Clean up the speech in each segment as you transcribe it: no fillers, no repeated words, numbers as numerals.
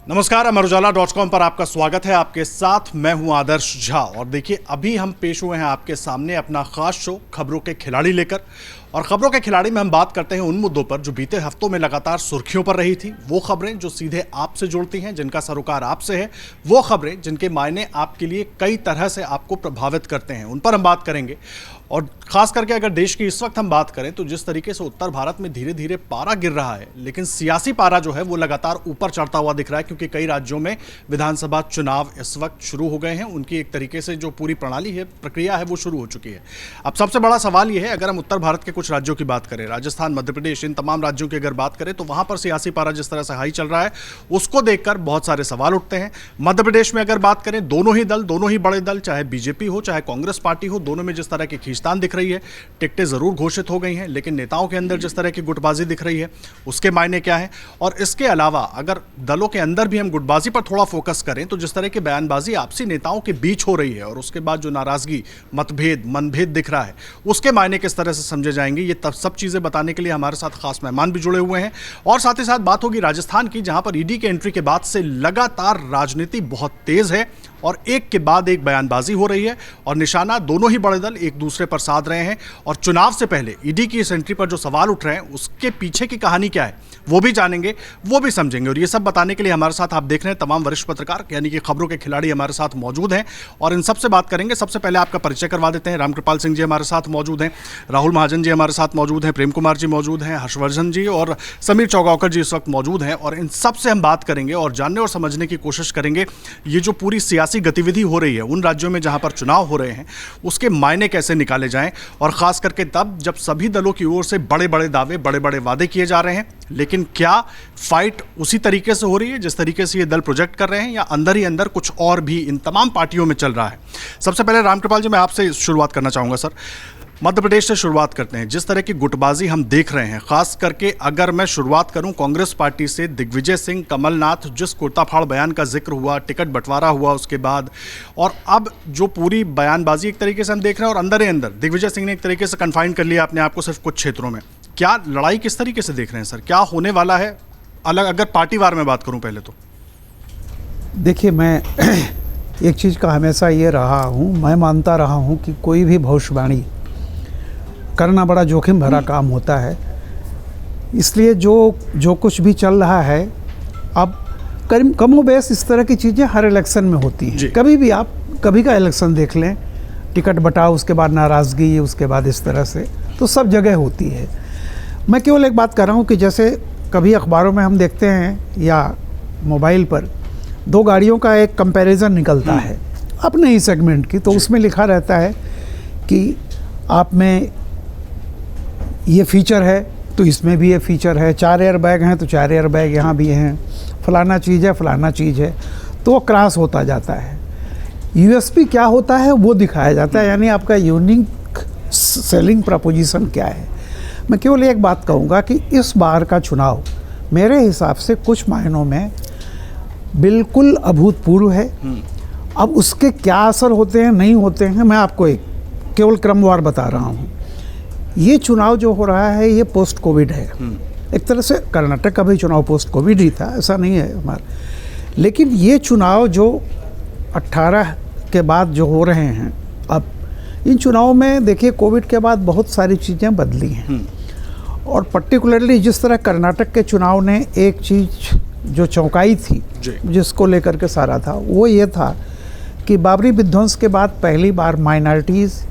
नमस्कार, अमरउजाला.com पर आपका स्वागत है। आपके साथ मैं हूं आदर्श झा। और देखिए, अभी हम पेश हुए हैं आपके सामने अपना खास शो खबरों के खिलाड़ी लेकर। और खबरों के खिलाड़ी में हम बात करते हैं उन मुद्दों पर जो बीते हफ्तों में लगातार सुर्खियों पर रही थी। वो खबरें जो सीधे आपसे जुड़ती हैं, जिनका सरोकार आपसे है। वो खबरें जिनके मायने आपके लिए कई तरह से आपको प्रभावित करते हैं, उन पर हम बात करेंगे। और खास करके अगर देश की इस वक्त हम बात करें तो जिस तरीके से उत्तर भारत में धीरे धीरे पारा गिर रहा है, लेकिन सियासी पारा जो है वो लगातार ऊपर चढ़ता हुआ दिख रहा है, क्योंकि कई राज्यों में विधानसभा चुनाव इस वक्त शुरू हो गए हैं। उनकी एक तरीके से जो पूरी प्रणाली है, प्रक्रिया है, वो शुरू हो चुकी है। अब सबसे बड़ा सवाल ये है, अगर हम उत्तर भारत के कुछ राज्यों की बात करें, राजस्थान, मध्य प्रदेश, इन तमाम राज्यों की अगर बात करें तो वहां पर सियासी पारा जिस तरह से हाई चल रहा है, उसको देखकर बहुत सारे सवाल उठते हैं। मध्य प्रदेश में अगर बात करें, दोनों ही दल, दोनों ही बड़े दल, चाहे बीजेपी हो चाहे कांग्रेस पार्टी हो, दोनों में जिस तरह की खींचतान दिख रही है। टिकटें जरूर घोषित हो गई हैं, लेकिन नेताओं के अंदर जिस तरह की गुटबाजी दिख रही है, उसके मायने क्या है। और इसके अलावा अगर दलों के अंदर भी हम गुटबाजी पर थोड़ा फोकस करें तो जिस तरह की बयानबाजी आपसी नेताओं के बीच हो रही है और उसके बाद जो नाराजगी, मतभेद, मनभेद दिख रहा है, उसके मायने किस तरह से समझे जाएंगे, ये सब चीजें बताने के लिए हमारे साथ खास मेहमान भी जुड़े हुए हैं। और साथ ही साथ बात होगी राजस्थान की, जहां पर ईडी के एंट्री के बाद से लगातार राजनीति बहुत तेज है और एक के बाद एक बयानबाजी हो रही है और निशाना दोनों ही बड़े दल एक दूसरे पर साध रहे हैं। और चुनाव से पहले ईडी की इस एंट्री पर जो सवाल उठ रहे हैं, उसके पीछे की कहानी क्या है, वो भी जानेंगे, वो भी समझेंगे। और ये सब बताने के लिए हमारे साथ आप देख रहे हैं तमाम वरिष्ठ पत्रकार, यानी कि खबरों के खिलाड़ी हमारे साथ मौजूद हैं और इन सबसे बात करेंगे। सबसे पहले आपका परिचय करवा देते हैं। रामकृपाल सिंह जी हमारे साथ मौजूद हैं, राहुल महाजन जी हमारे साथ मौजूद हैं, प्रेम कुमार जी मौजूद हैं, हर्षवर्धन जी और समीर चौगावकर जी इस वक्त मौजूद हैं। और इन सबसे हम बात करेंगे और जानने और समझने की कोशिश करेंगे ये जो पूरी सियासी गतिविधि हो रही है उन राज्यों में जहां पर चुनाव हो रहे हैं, उसके मायने कैसे निकाले जाएं। और खास करके तब जब सभी दलों की ओर से बड़े बड़े दावे, बड़े बड़े वादे किए जा रहे हैं, लेकिन क्या फाइट उसी तरीके से हो रही है जिस तरीके से ये दल प्रोजेक्ट कर रहे हैं, या अंदर ही अंदर कुछ और भी इन तमाम पार्टियों में चल रहा है। सबसे पहले रामकृपाल जी, मैं आपसे शुरुआत करना चाहूंगा। सर, मध्य प्रदेश से शुरुआत करते हैं। जिस तरह की गुटबाजी हम देख रहे हैं, खास करके अगर मैं शुरुआत करूं कांग्रेस पार्टी से, दिग्विजय सिंह, कमलनाथ, जिस कुर्ताफाड़ बयान का जिक्र हुआ, टिकट बंटवारा हुआ उसके बाद, और अब जो पूरी बयानबाजी एक तरीके से हम देख रहे हैं और अंदर ही अंदर दिग्विजय सिंह ने एक तरीके से कन्फाइन कर लिया अपने आप को सिर्फ कुछ क्षेत्रों में। क्या लड़ाई किस तरीके से देख रहे हैं सर, क्या होने वाला है अलग, अगर पार्टीवार में बात करूं पहले तो? देखिए, मैं एक चीज़ का हमेशा ये रहा हूँ, मैं मानता रहा हूँ कि कोई भी भविष्यवाणी करना बड़ा जोखिम भरा काम होता है। इसलिए जो कुछ भी चल रहा है अब कमो बेश इस तरह की चीज़ें हर इलेक्शन में होती हैं। कभी भी आप कभी का इलेक्शन देख लें, टिकट बटाओ, उसके बाद नाराज़गी, उसके बाद इस तरह से, तो सब जगह होती है। मैं केवल एक बात कर रहा हूँ कि जैसे कभी अखबारों में हम देखते हैं या मोबाइल पर दो गाड़ियों का एक कंपैरिजन निकलता है अपने ही सेगमेंट की, तो उसमें लिखा रहता है कि आप में ये फीचर है तो इसमें भी ये फीचर है, 4 एयर बैग हैं तो 4 एयर बैग यहाँ भी हैं, फलाना चीज़ है, फलाना चीज़ है, तो वो क्रॉस होता जाता है। यूएसपी क्या होता है वो दिखाया जाता है, यानी आपका यूनिक सेलिंग प्रपोजिशन क्या है। मैं केवल एक बात कहूँगा कि इस बार का चुनाव मेरे हिसाब से कुछ मायनों में बिल्कुल अभूतपूर्व है। अब उसके क्या असर होते हैं, नहीं होते हैं, मैं आपको एक केवल क्रमवार बता रहा हूँ। ये चुनाव जो हो रहा है ये पोस्ट कोविड है। एक तरह से कर्नाटक का भी चुनाव पोस्ट कोविड ही था, ऐसा नहीं है हमारा। लेकिन ये चुनाव जो 18 के बाद जो हो रहे हैं, अब इन चुनावों में देखिए कोविड के बाद बहुत सारी चीज़ें बदली हैं। और पर्टिकुलरली जिस तरह कर्नाटक के चुनाव ने एक चीज़ जो चौंकाई थी, जिसको लेकर के सारा था, वो ये था कि बाबरी विध्वंस के बाद पहली बार माइनॉरिटीज़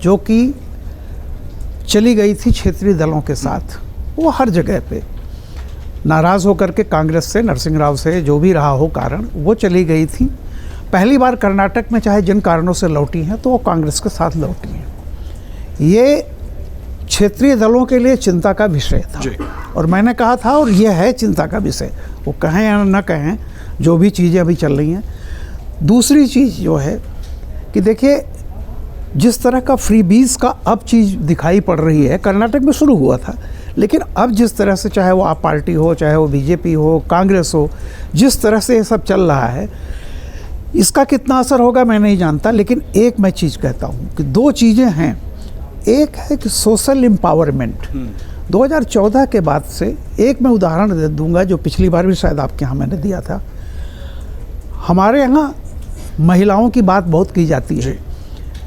जो कि चली गई थी क्षेत्रीय दलों के साथ, वो हर जगह पे नाराज़ होकर के कांग्रेस से, नरसिंह राव से, जो भी रहा हो कारण, वो चली गई थी। पहली बार कर्नाटक में चाहे जिन कारणों से लौटी हैं तो वो कांग्रेस के साथ लौटी हैं। ये क्षेत्रीय दलों के लिए चिंता का विषय था और मैंने कहा था, और ये है चिंता का विषय, वो कहें या न कहें, जो भी चीज़ें अभी चल रही हैं। दूसरी चीज़ जो है कि देखिए जिस तरह का फ्रीबीज का अब चीज़ दिखाई पड़ रही है, कर्नाटक में शुरू हुआ था, लेकिन अब जिस तरह से, चाहे वो आप पार्टी हो, चाहे वो बीजेपी हो, कांग्रेस हो, जिस तरह से ये सब चल रहा है, इसका कितना असर होगा मैं नहीं जानता। लेकिन एक मैं चीज़ कहता हूँ कि दो चीज़ें हैं। एक है कि सोशल एम्पावरमेंट 2014 के बाद से, एक मैं उदाहरण दे दूंगा जो पिछली बार भी शायद आपके यहाँ मैंने दिया था हमारे यहाँ महिलाओं की बात बहुत की जाती है,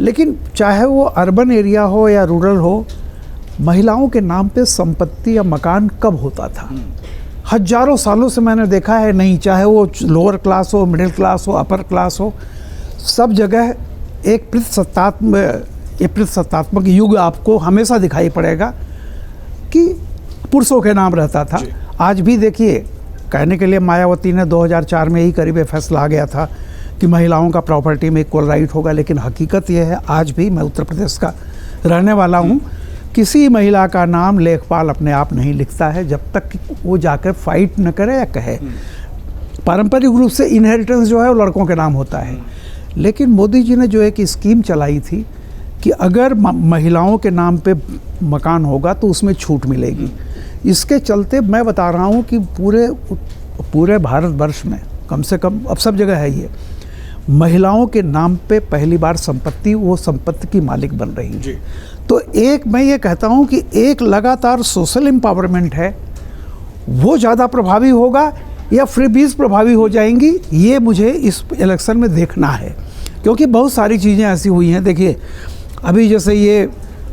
लेकिन चाहे वो अर्बन एरिया हो या रूरल हो, महिलाओं के नाम पे संपत्ति या मकान कब होता था? हजारों सालों से मैंने देखा है नहीं, चाहे वो लोअर क्लास हो, मिडिल क्लास हो, अपर क्लास हो, सब जगह एक प्रतिसत्तात्मक युग आपको हमेशा दिखाई पड़ेगा कि पुरुषों के नाम रहता था। आज भी देखिए, कहने के लिए मायावती ने 2004 में ही करीब फैसला आ गया था कि महिलाओं का प्रॉपर्टी में इक्वल राइट होगा, लेकिन हकीकत यह है, आज भी मैं उत्तर प्रदेश का रहने वाला हूँ, किसी महिला का नाम लेखपाल अपने आप नहीं लिखता है जब तक कि वो जाकर फाइट न करे या कहे। पारंपरिक रूप से इनहेरिटेंस जो है वो लड़कों के नाम होता है, लेकिन मोदी जी ने जो एक स्कीम चलाई थी कि अगर महिलाओं के नाम पे मकान होगा तो उसमें छूट मिलेगी। इसके चलते मैं बता रहा हूँ कि पूरे भारतवर्ष में कम से कम, अब सब जगह है ये, महिलाओं के नाम पे पहली बार वो संपत्ति की मालिक बन रही है। तो एक मैं ये कहता हूँ कि एक लगातार सोशल एम्पावरमेंट है, वो ज़्यादा प्रभावी होगा या फ्रीबीज प्रभावी हो जाएंगी, ये मुझे इस इलेक्शन में देखना है। क्योंकि बहुत सारी चीज़ें ऐसी हुई हैं, देखिए अभी जैसे ये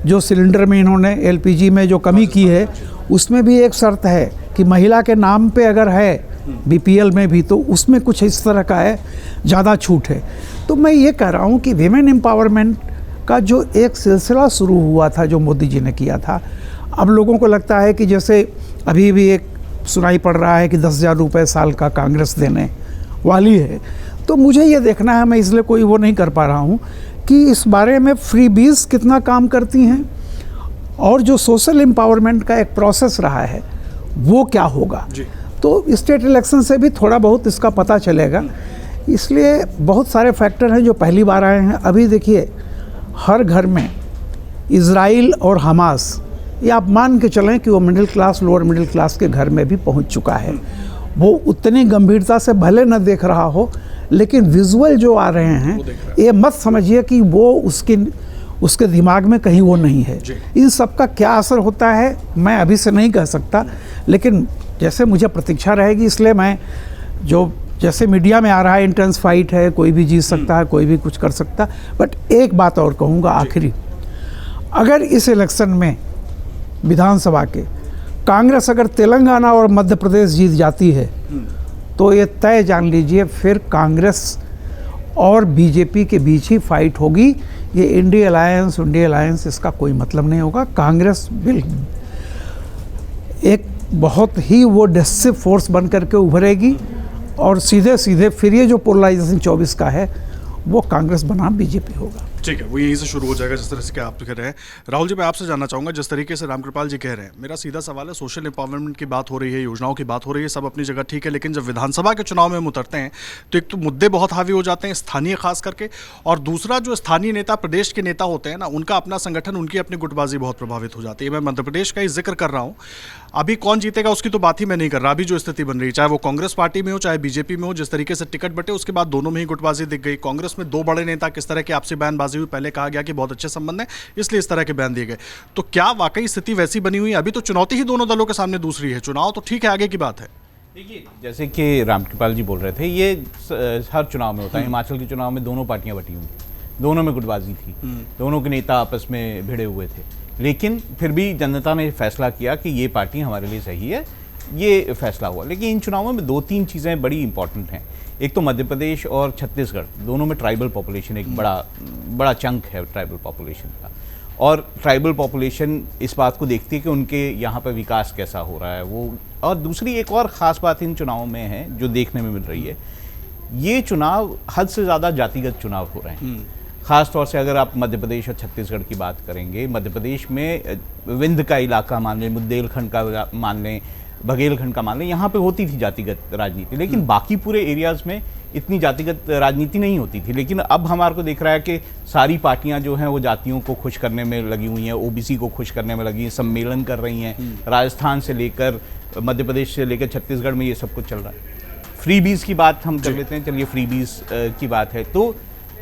जो सिलेंडर में इन्होंने एलपीजी में जो कमी की है, उसमें भी एक शर्त है कि महिला के नाम पे अगर है बीपीएल में भी, तो उसमें कुछ इस तरह का है, ज़्यादा छूट है। तो मैं ये कह रहा हूँ कि विमेन एम्पावरमेंट का जो एक सिलसिला शुरू हुआ था, जो मोदी जी ने किया था, अब लोगों को लगता है कि जैसे अभी भी एक सुनाई पड़ रहा है कि 10,000 रुपये साल का कांग्रेस देने वाली है। तो मुझे ये देखना है, मैं इसलिए कोई वो नहीं कर पा रहा हूँ कि इस बारे में फ्रीबीज कितना काम करती हैं और जो सोशल एम्पावरमेंट का एक प्रोसेस रहा है वो क्या होगा। तो स्टेट इलेक्शन से भी थोड़ा बहुत इसका पता चलेगा। इसलिए बहुत सारे फैक्टर हैं जो पहली बार आए हैं। अभी देखिए, हर घर में इजराइल और हमास, ये आप मान के चलें कि वो middle class, lower middle class के घर में भी पहुंच चुका है। वो उतनी गंभीरता से भले न देख रहा हो, लेकिन विजुअल जो आ रहे हैं, ये मत समझिए कि वो उसके दिमाग में कहीं वो नहीं है। इन सब का क्या असर होता है मैं अभी से नहीं कह सकता, लेकिन जैसे मुझे प्रतीक्षा रहेगी, इसलिए मैं जो जैसे मीडिया में आ रहा है इंटेंस फाइट है, कोई भी जीत सकता है, कोई भी कुछ कर सकता। बट एक बात और कहूँगा आखिरी, अगर इस इलेक्शन में विधानसभा के कांग्रेस अगर तेलंगाना और मध्य प्रदेश जीत जाती है, तो ये तय जान लीजिए फिर कांग्रेस और बीजेपी के बीच ही फाइट होगी। ये इंडिया अलायंस इसका कोई मतलब नहीं होगा। कांग्रेस एक बहुत ही वो डिसिसिव फोर्स बन करके उभरेगी और सीधे सीधे फिर ये जो पोलराइजेशन 24 का है वो कांग्रेस बनाम बीजेपी होगा। ठीक है, वो यहीं से शुरू हो जाएगा जिस तरह से आप कह रहे हैं। राहुल जी, मैं आपसे जानना चाहूँगा, जिस तरीके से रामकृपाल जी कह रहे हैं, मेरा सीधा सवाल है, सोशल एम्पावरमेंट की बात हो रही है, योजनाओं की बात हो रही है, सब अपनी जगह ठीक है, लेकिन जब विधानसभा के चुनाव में हम उतरते हैं तो एक तो मुद्दे बहुत हावी हो जाते हैं, स्थानीय खास करके, और दूसरा जो स्थानीय नेता, प्रदेश के नेता होते हैं ना, उनका अपना संगठन, उनकी अपनी गुटबाजी बहुत प्रभावित हो जाती है। मैं मध्य प्रदेश का ही जिक्र कर रहा हूँ। अभी कौन जीतेगा उसकी तो बात ही मैं नहीं कर रहा। अभी जो स्थिति बन रही है, चाहे वो कांग्रेस पार्टी में हो चाहे बीजेपी में हो, जिस तरीके से टिकट बटे उसके बाद दोनों में ही गुटबाजी दिख गई। कांग्रेस में 2 बड़े नेता किस तरह की आपसी बयानबाजी हुई, पहले कहा गया कि बहुत अच्छे संबंध है इसलिए इस तरह के बयान दिए गए। तो क्या वाकई स्थिति वैसी बनी हुई है? अभी तो चुनौती ही दोनों दलों के सामने दूसरी है। चुनाव तो ठीक है, आगे की बात है। देखिए, जैसे कि रामकृपाल जी बोल रहे थे, ये हर चुनाव में होता है। हिमाचल के चुनाव में दोनों पार्टियां बटी हुई, दोनों में गुटबाजी थी, दोनों के नेता आपस में भिड़े हुए थे, लेकिन फिर भी जनता ने फैसला किया कि ये पार्टी हमारे लिए सही है, ये फैसला हुआ। लेकिन इन चुनावों में 2-3 चीज़ें बड़ी इंपॉर्टेंट हैं। एक तो मध्य प्रदेश और छत्तीसगढ़, दोनों में ट्राइबल पॉपुलेशन एक बड़ा चंक है ट्राइबल पॉपुलेशन का, और ट्राइबल पॉपुलेशन इस बात को देखती है कि उनके यहाँ पर विकास कैसा हो रहा है वो। और दूसरी एक और ख़ास बात इन चुनावों में है जो देखने में मिल रही है, ये चुनाव हद से ज़्यादा जातिगत चुनाव हो रहे हैं। ख़ास तौर से अगर आप मध्य प्रदेश और छत्तीसगढ़ की बात करेंगे, मध्य प्रदेश में विंध्य का इलाका मान लें, बुंदेलखंड का मान लें, बघेलखंड का मान लें, यहाँ पे होती थी जातिगत राजनीति, लेकिन बाकी पूरे एरियाज़ में इतनी जातिगत राजनीति नहीं होती थी। लेकिन अब हमारे को दिख रहा है कि सारी पार्टियां जो हैं वो जातियों को खुश करने में लगी हुई हैं, ओबीसी को खुश करने में लगी हैं, सम्मेलन कर रही हैं। राजस्थान से लेकर मध्य प्रदेश से लेकर छत्तीसगढ़ में ये सब कुछ चल रहा है। फ्रीबीज की बात हम कर लेते हैं, चलिए फ्रीबीज की बात है तो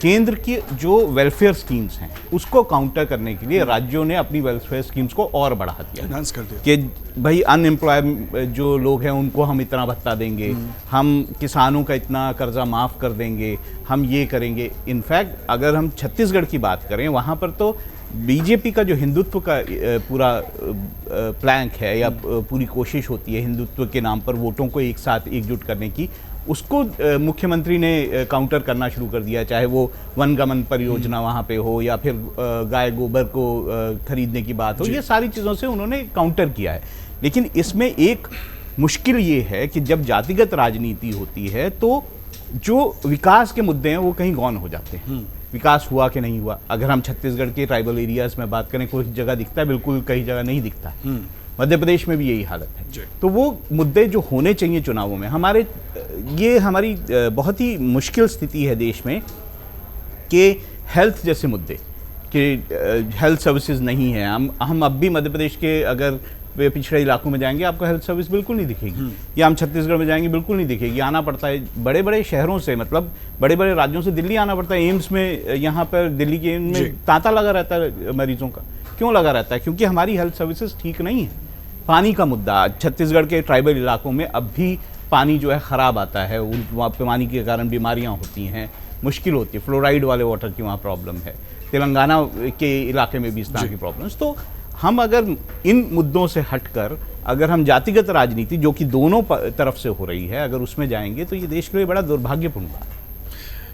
केंद्र की जो वेलफेयर स्कीम्स हैं उसको काउंटर करने के लिए राज्यों ने अपनी वेलफेयर स्कीम्स को और बढ़ा दिया, एनहांस कर दिया कि भाई अनएम्प्लॉय जो लोग हैं उनको हम इतना भत्ता देंगे, हम किसानों का इतना कर्जा माफ़ कर देंगे, हम ये करेंगे। इनफैक्ट अगर हम छत्तीसगढ़ की बात करें, वहाँ पर तो बीजेपी का जो हिंदुत्व का पूरा प्लैंक है या पूरी कोशिश होती है हिंदुत्व के नाम पर वोटों को एक साथ एकजुट करने की, उसको मुख्यमंत्री ने काउंटर करना शुरू कर दिया, चाहे वो वनगमन परियोजना वहाँ पे हो या फिर गाय गोबर को खरीदने की बात हो, ये सारी चीज़ों से उन्होंने काउंटर किया है। लेकिन इसमें एक मुश्किल ये है कि जब जातिगत राजनीति होती है तो जो विकास के मुद्दे हैं वो कहीं गौन हो जाते हैं। विकास हुआ कि नहीं हुआ, अगर हम छत्तीसगढ़ के ट्राइबल एरियाज में बात करें, कोई जगह दिखता है बिल्कुल, कई जगह नहीं दिखता है। मध्य प्रदेश में भी यही हालत है। तो वो मुद्दे जो होने चाहिए चुनावों में, हमारी बहुत ही मुश्किल स्थिति है देश में कि हेल्थ जैसे मुद्दे, कि हेल्थ सर्विसेज नहीं है। हम अब भी मध्य प्रदेश के अगर पिछड़े इलाकों में जाएंगे आपको हेल्थ सर्विस बिल्कुल नहीं दिखेगी, या हम छत्तीसगढ़ में जाएंगे बिल्कुल नहीं दिखेगी। आना पड़ता है बड़े बड़े शहरों से, मतलब बड़े बड़े राज्यों से दिल्ली आना पड़ता है। एम्स में, यहाँ पर दिल्ली के एम्स में तांता लगा रहता है मरीजों का। क्यों लगा रहता है? क्योंकि हमारी हेल्थ सर्विसेज ठीक नहीं है। पानी का मुद्दा, छत्तीसगढ़ के ट्राइबल इलाकों में अब भी पानी जो है ख़राब आता है, वहाँ पे पानी के कारण बीमारियाँ होती हैं, मुश्किल होती है। फ्लोराइड वाले वाटर की वहाँ प्रॉब्लम है। तेलंगाना के इलाके में भी इस तरह की प्रॉब्लम्स। तो हम अगर इन मुद्दों से हटकर अगर हम जातिगत राजनीति जो कि दोनों तरफ से हो रही है, अगर उसमें जाएंगे तो ये देश के लिए बड़ा दुर्भाग्यपूर्ण बात है।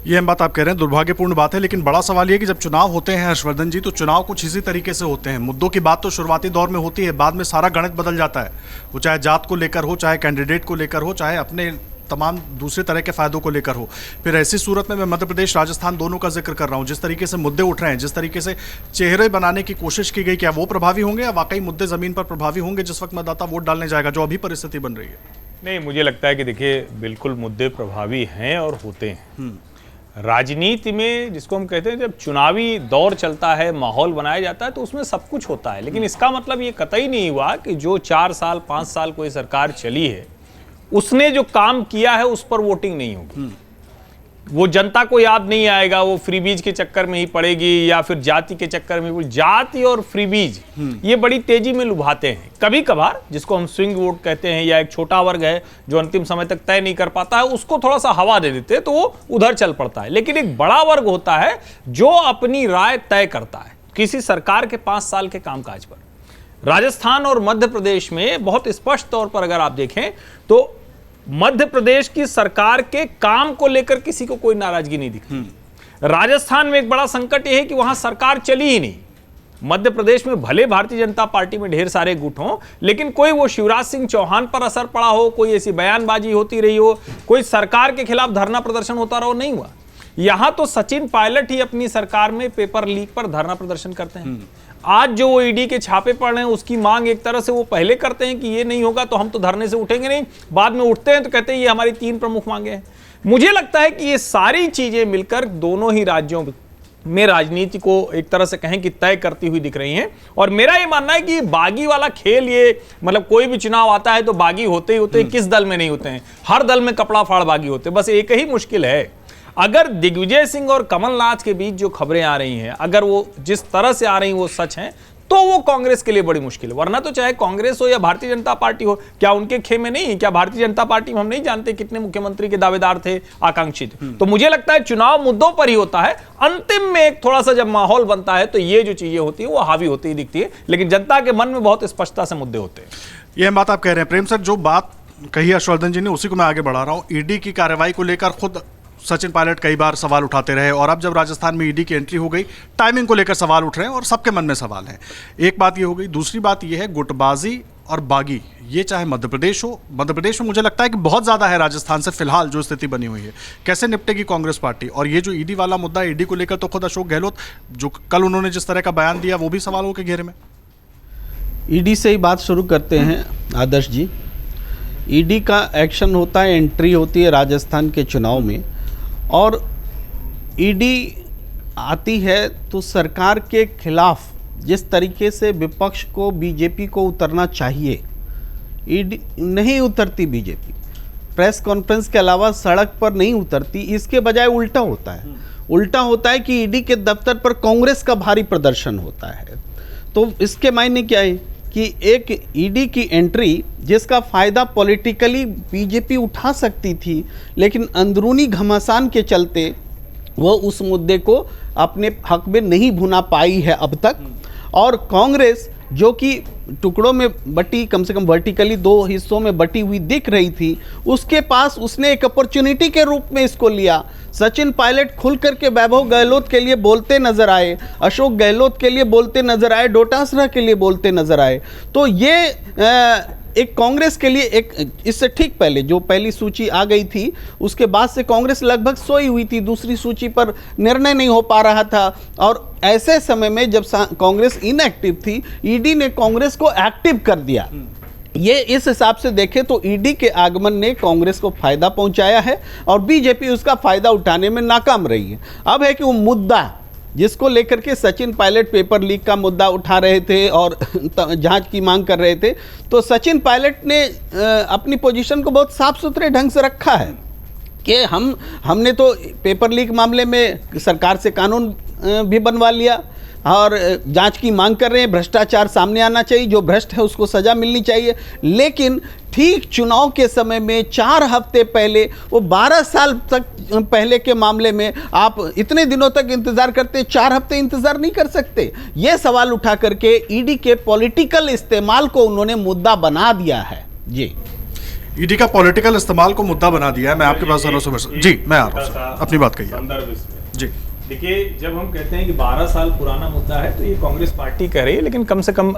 ये हम बात आप कह रहे हैं दुर्भाग्यपूर्ण बात है, लेकिन बड़ा सवाल ये है कि जब चुनाव होते हैं हर्षवर्धन जी, तो चुनाव कुछ इसी तरीके से होते हैं। मुद्दों की बात तो शुरुआती दौर में होती है, बाद में सारा गणित बदल जाता है। वो चाहे जात को लेकर हो, चाहे कैंडिडेट को लेकर हो, चाहे अपने तमाम दूसरे तरह के फायदों को लेकर हो। फिर ऐसी सूरत में मैं मध्य प्रदेश राजस्थान दोनों का जिक्र कर रहा हूँ, जिस तरीके से मुद्दे उठ रहे हैं, जिस तरीके से चेहरे बनाने की कोशिश की गई, क्या वो प्रभावी होंगे या वाकई मुद्दे जमीन पर प्रभावी होंगे जिस वक्त मतदाता वोट डालने जाएगा, जो अभी परिस्थिति बन रही है? नहीं, मुझे लगता है कि देखिए बिल्कुल मुद्दे प्रभावी हैं और होते हैं। राजनीति में जिसको हम कहते हैं, जब चुनावी दौर चलता है, माहौल बनाया जाता है, तो उसमें सब कुछ होता है। लेकिन इसका मतलब ये कतई नहीं हुआ कि जो 4 साल 5 साल कोई सरकार चली है उसने जो काम किया है उस पर वोटिंग नहीं होगी। वो जनता को याद नहीं आएगा, वो फ्रीबीज के चक्कर में ही पड़ेगी या फिर जाति के चक्कर में। जाति और फ्रीबीज ये बड़ी तेजी में लुभाते हैं। कभी कभार जिसको हम स्विंग वोट कहते हैं, या एक छोटा वर्ग है जो अंतिम समय तक तय नहीं कर पाता है, उसको थोड़ा सा हवा दे देते हैं तो वो उधर चल पड़ता है। लेकिन एक बड़ा वर्ग होता है जो अपनी राय तय करता है किसी सरकार के 5 साल के कामकाज पर। राजस्थान और मध्य प्रदेश में बहुत स्पष्ट तौर पर अगर आप देखें तो मध्य प्रदेश की सरकार के काम को लेकर किसी को कोई नाराजगी नहीं दिखती। राजस्थान में एक बड़ा संकट यह है कि वहां सरकार चली ही नहीं। मध्य प्रदेश में भले भारतीय जनता पार्टी में ढेर सारे गुट हों, लेकिन कोई वो शिवराज सिंह चौहान पर असर पड़ा हो, कोई ऐसी बयानबाजी होती रही हो, कोई सरकार के खिलाफ धरना प्रदर्शन होता रहो, नहीं हुआ। यहां तो सचिन पायलट ही अपनी सरकार में पेपर लीक पर धरना प्रदर्शन करते हैं। आज जो वो ईडी के छापे पड़ रहे हैं उसकी मांग एक तरह से वो पहले करते हैं कि ये नहीं होगा तो हम तो धरने से उठेंगे नहीं, बाद में उठते हैं तो कहते हैं ये हमारी 3 प्रमुख मांगे हैं। मुझे लगता है कि ये सारी चीजें मिलकर दोनों ही राज्यों में राजनीति को एक तरह से कहें कि तय करती हुई दिख रही हैं। और मेरा ये मानना है कि बागी वाला खेल, ये मतलब कोई भी चुनाव आता है तो बागी होते ही होते हैं। किस दल में नहीं होते हैं? हर दल में कपड़ा फाड़ बागी होते हैं। बस एक ही मुश्किल है, अगर दिग्विजय सिंह और कमलनाथ के बीच जो खबरें आ रही हैं, अगर वो जिस तरह से आ रही हैं वो सच हैं, तो वो कांग्रेस के लिए बड़ी मुश्किल है। वरना तो चाहे कांग्रेस हो या भारतीय जनता पार्टी हो, क्या उनके खेमे नहीं? क्या भारतीय जनता पार्टी में हम नहीं जानते कितने मुख्यमंत्री के दावेदार थे, आकांक्षित? तो मुझे लगता है चुनाव मुद्दों पर ही होता है। अंतिम में एक थोड़ा सा जब माहौल बनता है तो ये जो चीजें होती है वो हावी होती ही दिखती है, लेकिन जनता के मन में बहुत स्पष्टता से मुद्दे होते हैं। ये बात आप कह रहे हैं प्रेम सर, जो बात कही हर्षवर्धन जी ने उसी को मैं आगे बढ़ा रहा हूँ। ईडी की कार्रवाई को लेकर खुद सचिन पायलट कई बार सवाल उठाते रहे, और अब जब राजस्थान में ईडी की एंट्री हो गई, टाइमिंग को लेकर सवाल उठ रहे हैं और सबके मन में सवाल है। एक बात ये हो गई। दूसरी बात ये है गुटबाजी और बागी, ये चाहे मध्य प्रदेश हो, मध्य प्रदेश में मुझे लगता है कि बहुत ज़्यादा है राजस्थान से फिलहाल जो स्थिति बनी हुई है। कैसे निपटेगी कांग्रेस पार्टी? और ये जो ईडी वाला मुद्दा, ईडी को लेकर तो खुद अशोक गहलोत जो कल उन्होंने जिस तरह का बयान दिया वो भी सवालों के घेरे में। ईडी से ही बात शुरू करते हैं आदर्श जी। ईडी का एक्शन होता है, एंट्री होती है राजस्थान के चुनाव में, और ईडी आती है तो सरकार के खिलाफ जिस तरीके से विपक्ष को, बीजेपी को उतरना चाहिए, ईडी नहीं उतरती। बीजेपी प्रेस कॉन्फ्रेंस के अलावा सड़क पर नहीं उतरती, इसके बजाय उल्टा होता है। उल्टा होता है कि ईडी के दफ्तर पर कांग्रेस का भारी प्रदर्शन होता है। तो इसके मायने क्या है कि एक ईडी की एंट्री जिसका फ़ायदा पॉलिटिकली बीजेपी उठा सकती थी, लेकिन अंदरूनी घमासान के चलते वो उस मुद्दे को अपने हक में नहीं भुना पाई है अब तक। और कांग्रेस जो कि टुकड़ों में बटी, कम से कम वर्टिकली 2 हिस्सों में बटी हुई दिख रही थी, उसके पास उसने एक अपॉर्चुनिटी के रूप में इसको लिया। सचिन पायलट खुल करके वैभव गहलोत के लिए बोलते नजर आए, अशोक गहलोत के लिए बोलते नजर आए, डोटासरा के लिए बोलते नजर आए। तो ये एक कांग्रेस के लिए एक, इससे ठीक पहले जो पहली सूची आ गई थी उसके बाद से कांग्रेस लगभग सोई हुई थी, दूसरी सूची पर निर्णय नहीं हो पा रहा था। और ऐसे समय में जब कांग्रेस इनएक्टिव थी, ईडी ने कांग्रेस को एक्टिव कर दिया। ये इस हिसाब से देखें तो ईडी के आगमन ने कांग्रेस को फायदा पहुंचाया है और बीजेपी उसका फायदा उठाने में नाकाम रही है। अब है कि वो मुद्दा जिसको लेकर के सचिन पायलट पेपर लीक का मुद्दा उठा रहे थे और जांच की मांग कर रहे थे, तो सचिन पायलट ने अपनी पोजीशन को बहुत साफ सुथरे ढंग से रखा है कि हमने तो पेपर लीक मामले में सरकार से कानून भी बनवा लिया और जांच की मांग कर रहे हैं, भ्रष्टाचार सामने आना चाहिए, जो भ्रष्ट है उसको सजा मिलनी चाहिए। लेकिन ठीक चुनाव के समय में 4 हफ्ते पहले, वो 12 साल तक पहले के मामले में आप इतने दिनों तक इंतजार करते, 4 हफ्ते इंतजार नहीं कर सकते। ये सवाल उठा करके ईडी के पॉलिटिकल इस्तेमाल को उन्होंने मुद्दा बना दिया है। जी, ईडी का पॉलिटिकल इस्तेमाल को मुद्दा बना दिया है। मैं आपके पास जी मैं आ रहा हूँ, अपनी बात कहिए। जी देखिए, जब हम कहते हैं कि 12 साल पुराना मुद्दा है तो ये कांग्रेस पार्टी कह रही है, लेकिन कम से कम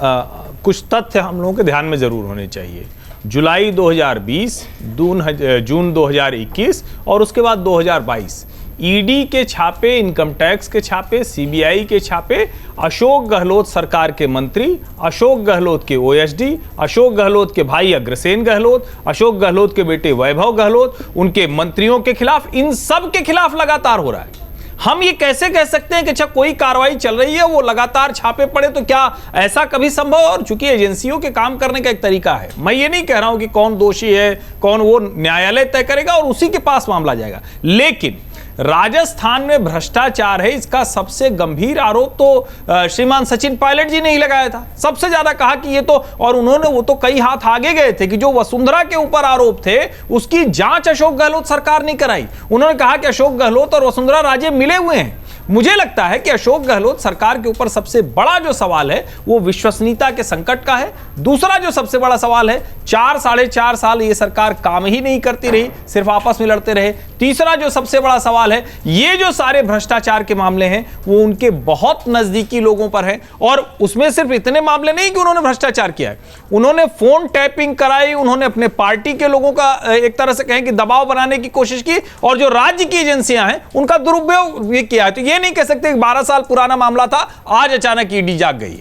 कुछ तथ्य हम लोगों के ध्यान में जरूर होने चाहिए। जुलाई 2020, जून 2021 और उसके बाद 2022 ईडी के छापे, इनकम टैक्स के छापे, सीबीआई के छापे, अशोक गहलोत सरकार के मंत्री, अशोक गहलोत के ओएसडी, अशोक गहलोत के भाई अग्रसेन गहलोत, अशोक गहलोत के बेटे वैभव गहलोत, उनके मंत्रियों के खिलाफ, इन सब के खिलाफ लगातार हो रहा है। हम ये कैसे कह सकते हैं कि अच्छा कोई कार्रवाई चल रही है, वो लगातार छापे पड़े, तो क्या ऐसा कभी संभव? और चूंकि एजेंसियों के काम करने का एक तरीका है, मैं ये नहीं कह रहा हूं कि कौन दोषी है कौन, वो न्यायालय तय करेगा और उसी के पास मामला जाएगा। लेकिन राजस्थान में भ्रष्टाचार है, इसका सबसे गंभीर आरोप तो श्रीमान सचिन पायलट जी ने ही लगाया था। सबसे ज्यादा कहा कि ये तो, और उन्होंने वो तो कई हाथ आगे गए थे कि जो वसुंधरा के ऊपर आरोप थे उसकी जांच अशोक गहलोत सरकार ने कराई। उन्होंने कहा कि अशोक गहलोत और वसुंधरा राजे मिले हुए हैं। मुझे लगता है कि अशोक गहलोत सरकार के ऊपर सबसे बड़ा जो सवाल है वो विश्वसनीयता के संकट का है। दूसरा जो सबसे बड़ा सवाल है, 4-4.5 साल ये सरकार काम ही नहीं करती रही, सिर्फ आपस में लड़ते रहे। तीसरा जो सबसे बड़ा सवाल है, ये जो सारे भ्रष्टाचार के मामले हैं वो उनके बहुत नजदीकी लोगों पर है। और उसमें सिर्फ इतने मामले नहीं कि उन्होंने भ्रष्टाचार किया है, उन्होंने फोन टैपिंग कराई, उन्होंने अपने पार्टी के लोगों का एक तरह से कहें कि दबाव बनाने की कोशिश की, और जो राज्य की एजेंसियां हैं उनका दुरुपयोग भी किया है। तो ये नहीं कह सकते कि 12 साल पुराना मामला था, आज अचानक ईडी जाग गई।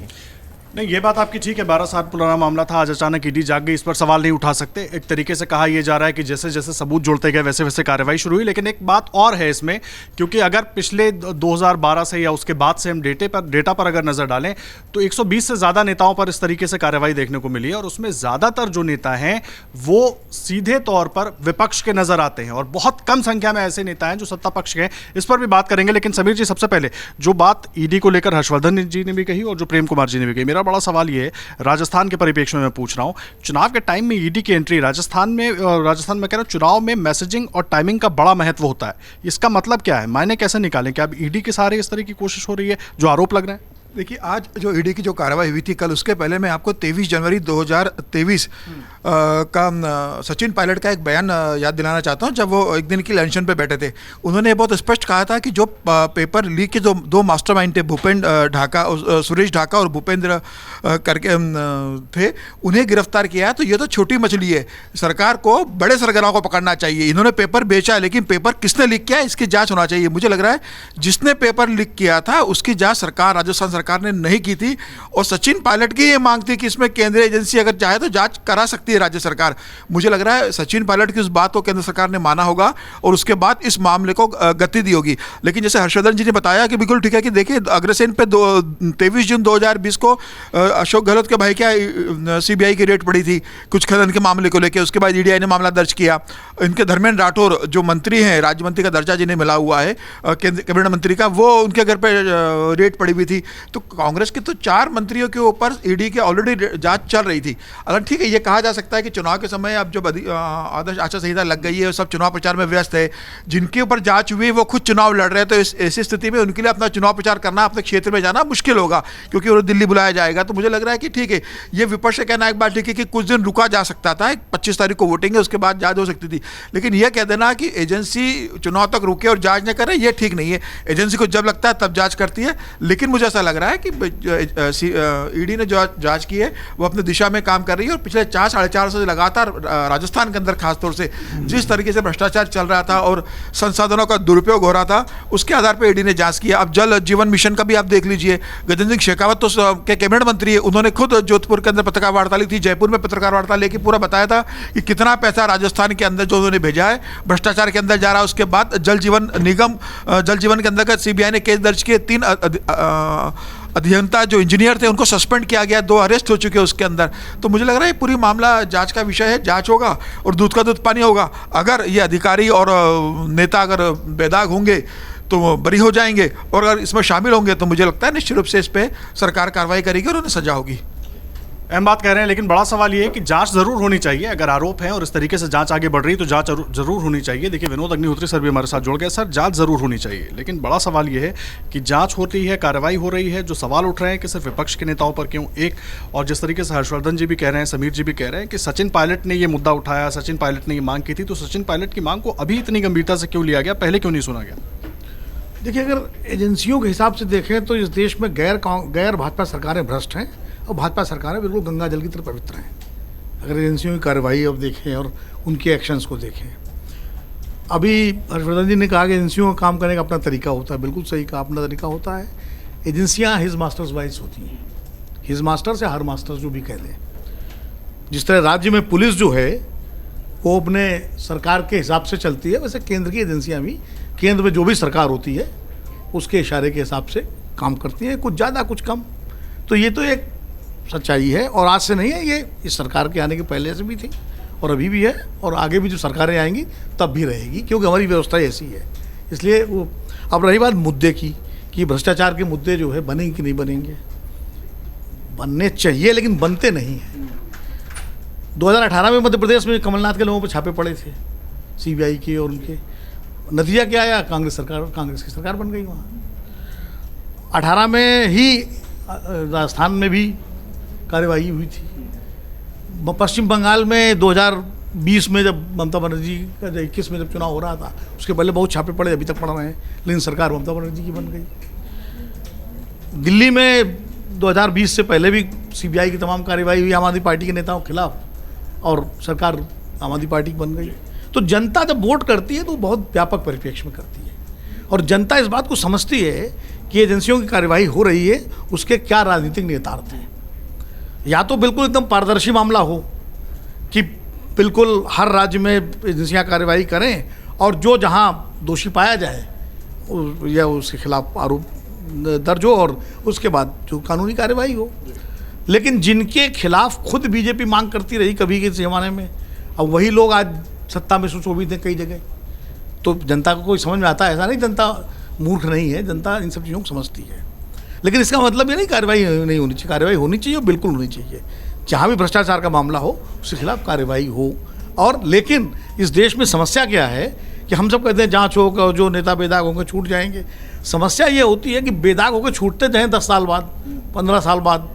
नहीं, ये बात आपकी ठीक है, 12 साल पुराना मामला था, आज अचानक ईडी जाग गई, इस पर सवाल नहीं उठा सकते। एक तरीके से कहा यह जा रहा है कि जैसे जैसे सबूत जुड़ते गए वैसे वैसे कार्रवाई शुरू हुई। लेकिन एक बात और है इसमें, क्योंकि अगर पिछले 2012 से या उसके बाद से हम डेटा पर अगर नजर डालें तो 120 से ज़्यादा नेताओं पर इस तरीके से कार्रवाई देखने को मिली है, और उसमें ज़्यादातर जो नेता हैं वो सीधे तौर पर विपक्ष के नजर आते हैं, और बहुत कम संख्या में ऐसे नेता हैं जो सत्ता पक्ष के हैं। इस पर भी बात करेंगे, लेकिन समीर जी, सबसे पहले जो बात ईडी को लेकर हर्षवर्धन जी ने भी कही और जो प्रेम कुमार जी ने भी कही, मेरा बड़ा सवाल ये है, राजस्थान के परिप्रेक्ष्य में मैं पूछ रहा हूं, चुनाव के टाइम में ईडी की एंट्री राजस्थान में कह रहा हूं, चुनाव में मैसेजिंग और टाइमिंग का बड़ा महत्व होता है। इसका मतलब क्या है, मायने कैसे निकालें? क्या अब ईडी के सहारे इस तरह की कोशिश हो रही है जो आरोप लग रहे हैं? देखिए, आज जो ईडी की जो कार्रवाई हुई थी कल, उसके पहले मैं आपको 23 जनवरी 2023 का सचिन पायलट का एक बयान याद दिलाना चाहता हूं, जब वो एक दिन की लंचन पे बैठे थे। उन्होंने बहुत स्पष्ट कहा था कि जो पेपर लीक के जो 2 मास्टरमाइंड थे, सुरेश ढाका और भूपेंद्र करके थे, उन्हें गिरफ्तार किया है। तो ये तो छोटी मछली है, सरकार को बड़े सरगना को पकड़ना चाहिए। इन्होंने पेपर बेचा है, लेकिन पेपर किसने लीक किया है इसकी जाँच होना चाहिए। मुझे लग रहा है जिसने पेपर लीक किया था उसकी जाँच राजस्थान सरकार ने नहीं की थी, और सचिन पायलट की ये मांग थी कि इसमें केंद्रीय एजेंसी अगर चाहे तो जांच करा सकती है राज्य सरकार। मुझे लग रहा है सचिन पायलट की उस बात को केंद्र सरकार ने माना होगा और उसके बाद इस मामले को गति दी होगी। लेकिन जैसे हर्षवर्धन जी ने बताया कि बिल्कुल ठीक है कि देखिए अग्रसेन पे 23 जून 2020 को अशोक गहलोत के भाई क्या सीबीआई की रेड पड़ी थी कुछ खनन के मामले को लेकर, उसके बाद ईडीआई ने मामला दर्ज किया। इनके धर्मेंद्र राठौर जो मंत्री हैं, राज्य मंत्री का दर्जा जिन्हें मिला हुआ है कैबिनेट मंत्री का, वो उनके घर पे रेड पड़ी हुई थी। तो कांग्रेस के तो 4 मंत्रियों के ऊपर ईडी के ऑलरेडी जांच चल रही थी। अगर ठीक है ये कहा जा सकता है कि चुनाव के समय अब जब आदर्श आचार संहिता लग गई है, सब चुनाव प्रचार में व्यस्त है, जिनके ऊपर जांच हुई वो खुद चुनाव लड़ रहे हैं, तो ऐसी स्थिति में उनके लिए अपना चुनाव प्रचार करना, अपने क्षेत्र में जाना मुश्किल होगा क्योंकि उन्हें दिल्ली बुलाया जाएगा। तो मुझे लग रहा है कि ठीक है, ये विपक्ष से कहना एक बात ठीक है कि कुछ दिन रुका जा सकता था, 25 तारीख को वोटिंग है उसके बाद जांच हो सकती थी, लेकिन यह कह देना कि एजेंसी चुनाव तक रुके और जांच न करे ये ठीक नहीं है। एजेंसी को जब लगता है तब जांच करती है, लेकिन मुझे ऐसा लग रहा है कि ईडी ने जो जांच की है वो अपनी दिशा में काम कर रही है। और पिछले 4-4.5 से लगातार राजस्थान के अंदर खासतौर से जिस तरीके से भ्रष्टाचार चल रहा था और संसाधनों का दुरुपयोग हो रहा था, उसके आधार पर ईडी ने जांच किया। अब जल जीवन मिशन का भी आप देख लीजिए, गजेंद्र सिंह शेखावत तो के कैबिनेट मंत्री है, उन्होंने खुद जोधपुर के अंदर पत्रकार वार्ता ली थी, जयपुर में पत्रकार वार्ता लेके पूरा बताया था कि कितना पैसा राजस्थान के अंदर जो उन्होंने भेजा है भ्रष्टाचार के अंदर जा रहा है। उसके बाद जल जीवन के अंदर का सीबीआई ने केस दर्ज किए, 3 अभियंता जो इंजीनियर थे उनको सस्पेंड किया गया, 2 अरेस्ट हो चुके हैं उसके अंदर। तो मुझे लग रहा है पूरी मामला जांच का विषय है, जांच होगा और दूध का दूध पानी होगा। अगर ये अधिकारी और नेता अगर बेदाग होंगे तो वो बरी हो जाएंगे, और अगर इसमें शामिल होंगे तो मुझे लगता है निश्चित रूप से इस पर सरकार कार्रवाई करेगी और उन्हें सजा होगी। अहम बात कह रहे हैं, लेकिन बड़ा सवाल ये है कि जांच जरूर होनी चाहिए। अगर आरोप है और इस तरीके से जांच आगे बढ़ रही है तो जांच जरूर होनी चाहिए। देखिए विनोद अग्निहोत्री सर भी हमारे साथ जुड़ गए। सर, जांच जरूर होनी चाहिए, लेकिन बड़ा सवाल ये है कि जांच होती है, कार्रवाई हो रही है, जो सवाल उठ रहे हैं कि सिर्फ विपक्ष के नेताओं पर क्यों एक, और जिस तरीके से हर्षवर्धन जी भी कह रहे हैं, समीर जी भी कह रहे हैं कि सचिन पायलट ने ये मुद्दा उठाया, सचिन पायलट ने ये मांग की थी, तो सचिन पायलट की मांग को अभी इतनी गंभीरता से क्यों लिया गया, पहले क्यों नहीं सुना गया? देखिए, अगर एजेंसियों के हिसाब से देखें तो इस देश में गैर भाजपा सरकारें भ्रष्ट हैं और भाजपा सरकारें बिल्कुल गंगा जल की तरह पवित्र हैं। अगर एजेंसियों की कार्रवाई अब देखें और उनके एक्शंस को देखें, अभी हर्षवर्धन जी ने कहा कि एजेंसियों का काम करने का अपना तरीका होता है, बिल्कुल सही कहा, अपना तरीका होता है। एजेंसियाँ हिज मास्टर्स वाइज होती हैं, हिज मास्टर्स या हर मास्टर्स जो भी कह लें। जिस तरह राज्य में पुलिस जो है वो अपने सरकार के हिसाब से चलती है, वैसे केंद्र की एजेंसियाँ भी केंद्र में जो भी सरकार होती है उसके इशारे के हिसाब से काम करती है, कुछ ज़्यादा कुछ कम। तो ये तो एक सच्चाई है और आज से नहीं है, ये इस सरकार के आने के पहले से भी थी और अभी भी है और आगे भी जो सरकारें आएंगी तब भी रहेगी, क्योंकि हमारी व्यवस्था ऐसी है। इसलिए वो अब रही बात मुद्दे की कि भ्रष्टाचार के मुद्दे जो है बनेंगे कि नहीं बनेंगे, बनने चाहिए लेकिन बनते नहीं हैं। 2018 में मध्य प्रदेश में कमलनाथ के लोगों पर छापे पड़े थे सीबीआई के, और उनके नतीजा क्या आया, कांग्रेस की सरकार बन गई वहाँ। 18 में ही राजस्थान में भी कार्यवाही हुई थी। पश्चिम बंगाल में 2020 में जब ममता बनर्जी का 21 में जब चुनाव हो रहा था, उसके पहले बहुत छापे पड़े, अभी तक पड़ रहे हैं, लेकिन सरकार ममता बनर्जी की बन गई। दिल्ली में 2020 से पहले भी सीबीआई की तमाम कार्यवाही हुई आम आदमी पार्टी के नेताओं के खिलाफ और सरकार आम आदमी पार्टी की बन गई। तो जनता जब वोट करती है तो बहुत व्यापक परिप्रेक्ष्य में करती है और जनता इस बात को समझती है कि एजेंसियों की कार्यवाही हो रही है, उसके क्या राजनीतिक नेतार्थ हैं। या तो बिल्कुल एकदम पारदर्शी मामला हो कि बिल्कुल हर राज्य में एजेंसियां कार्यवाही करें और जो जहां दोषी पाया जाए या उसके खिलाफ आरोप दर्ज हो और उसके बाद जो कानूनी कार्यवाही हो। लेकिन जिनके खिलाफ खुद बीजेपी मांग करती रही कभी के ज़माने में, अब वही लोग आज सत्ता में सुशोभित हैं कई जगह, तो जनता को कोई समझ में आता है? ऐसा नहीं, जनता मूर्ख नहीं है, जनता इन सब चीज़ों को समझती है। लेकिन इसका मतलब ये नहीं कार्रवाई नहीं होनी चाहिए, कार्रवाई होनी चाहिए और बिल्कुल होनी चाहिए। जहाँ भी भ्रष्टाचार का मामला हो उसके खिलाफ कार्रवाई हो। और लेकिन इस देश में समस्या क्या है कि हम सब कहते हैं जांच होगा, जो नेता बेदाग होंगे छूट जाएंगे। समस्या ये होती है कि बेदाग होकर छूटते जाएँ 10 साल बाद, 15 साल बाद,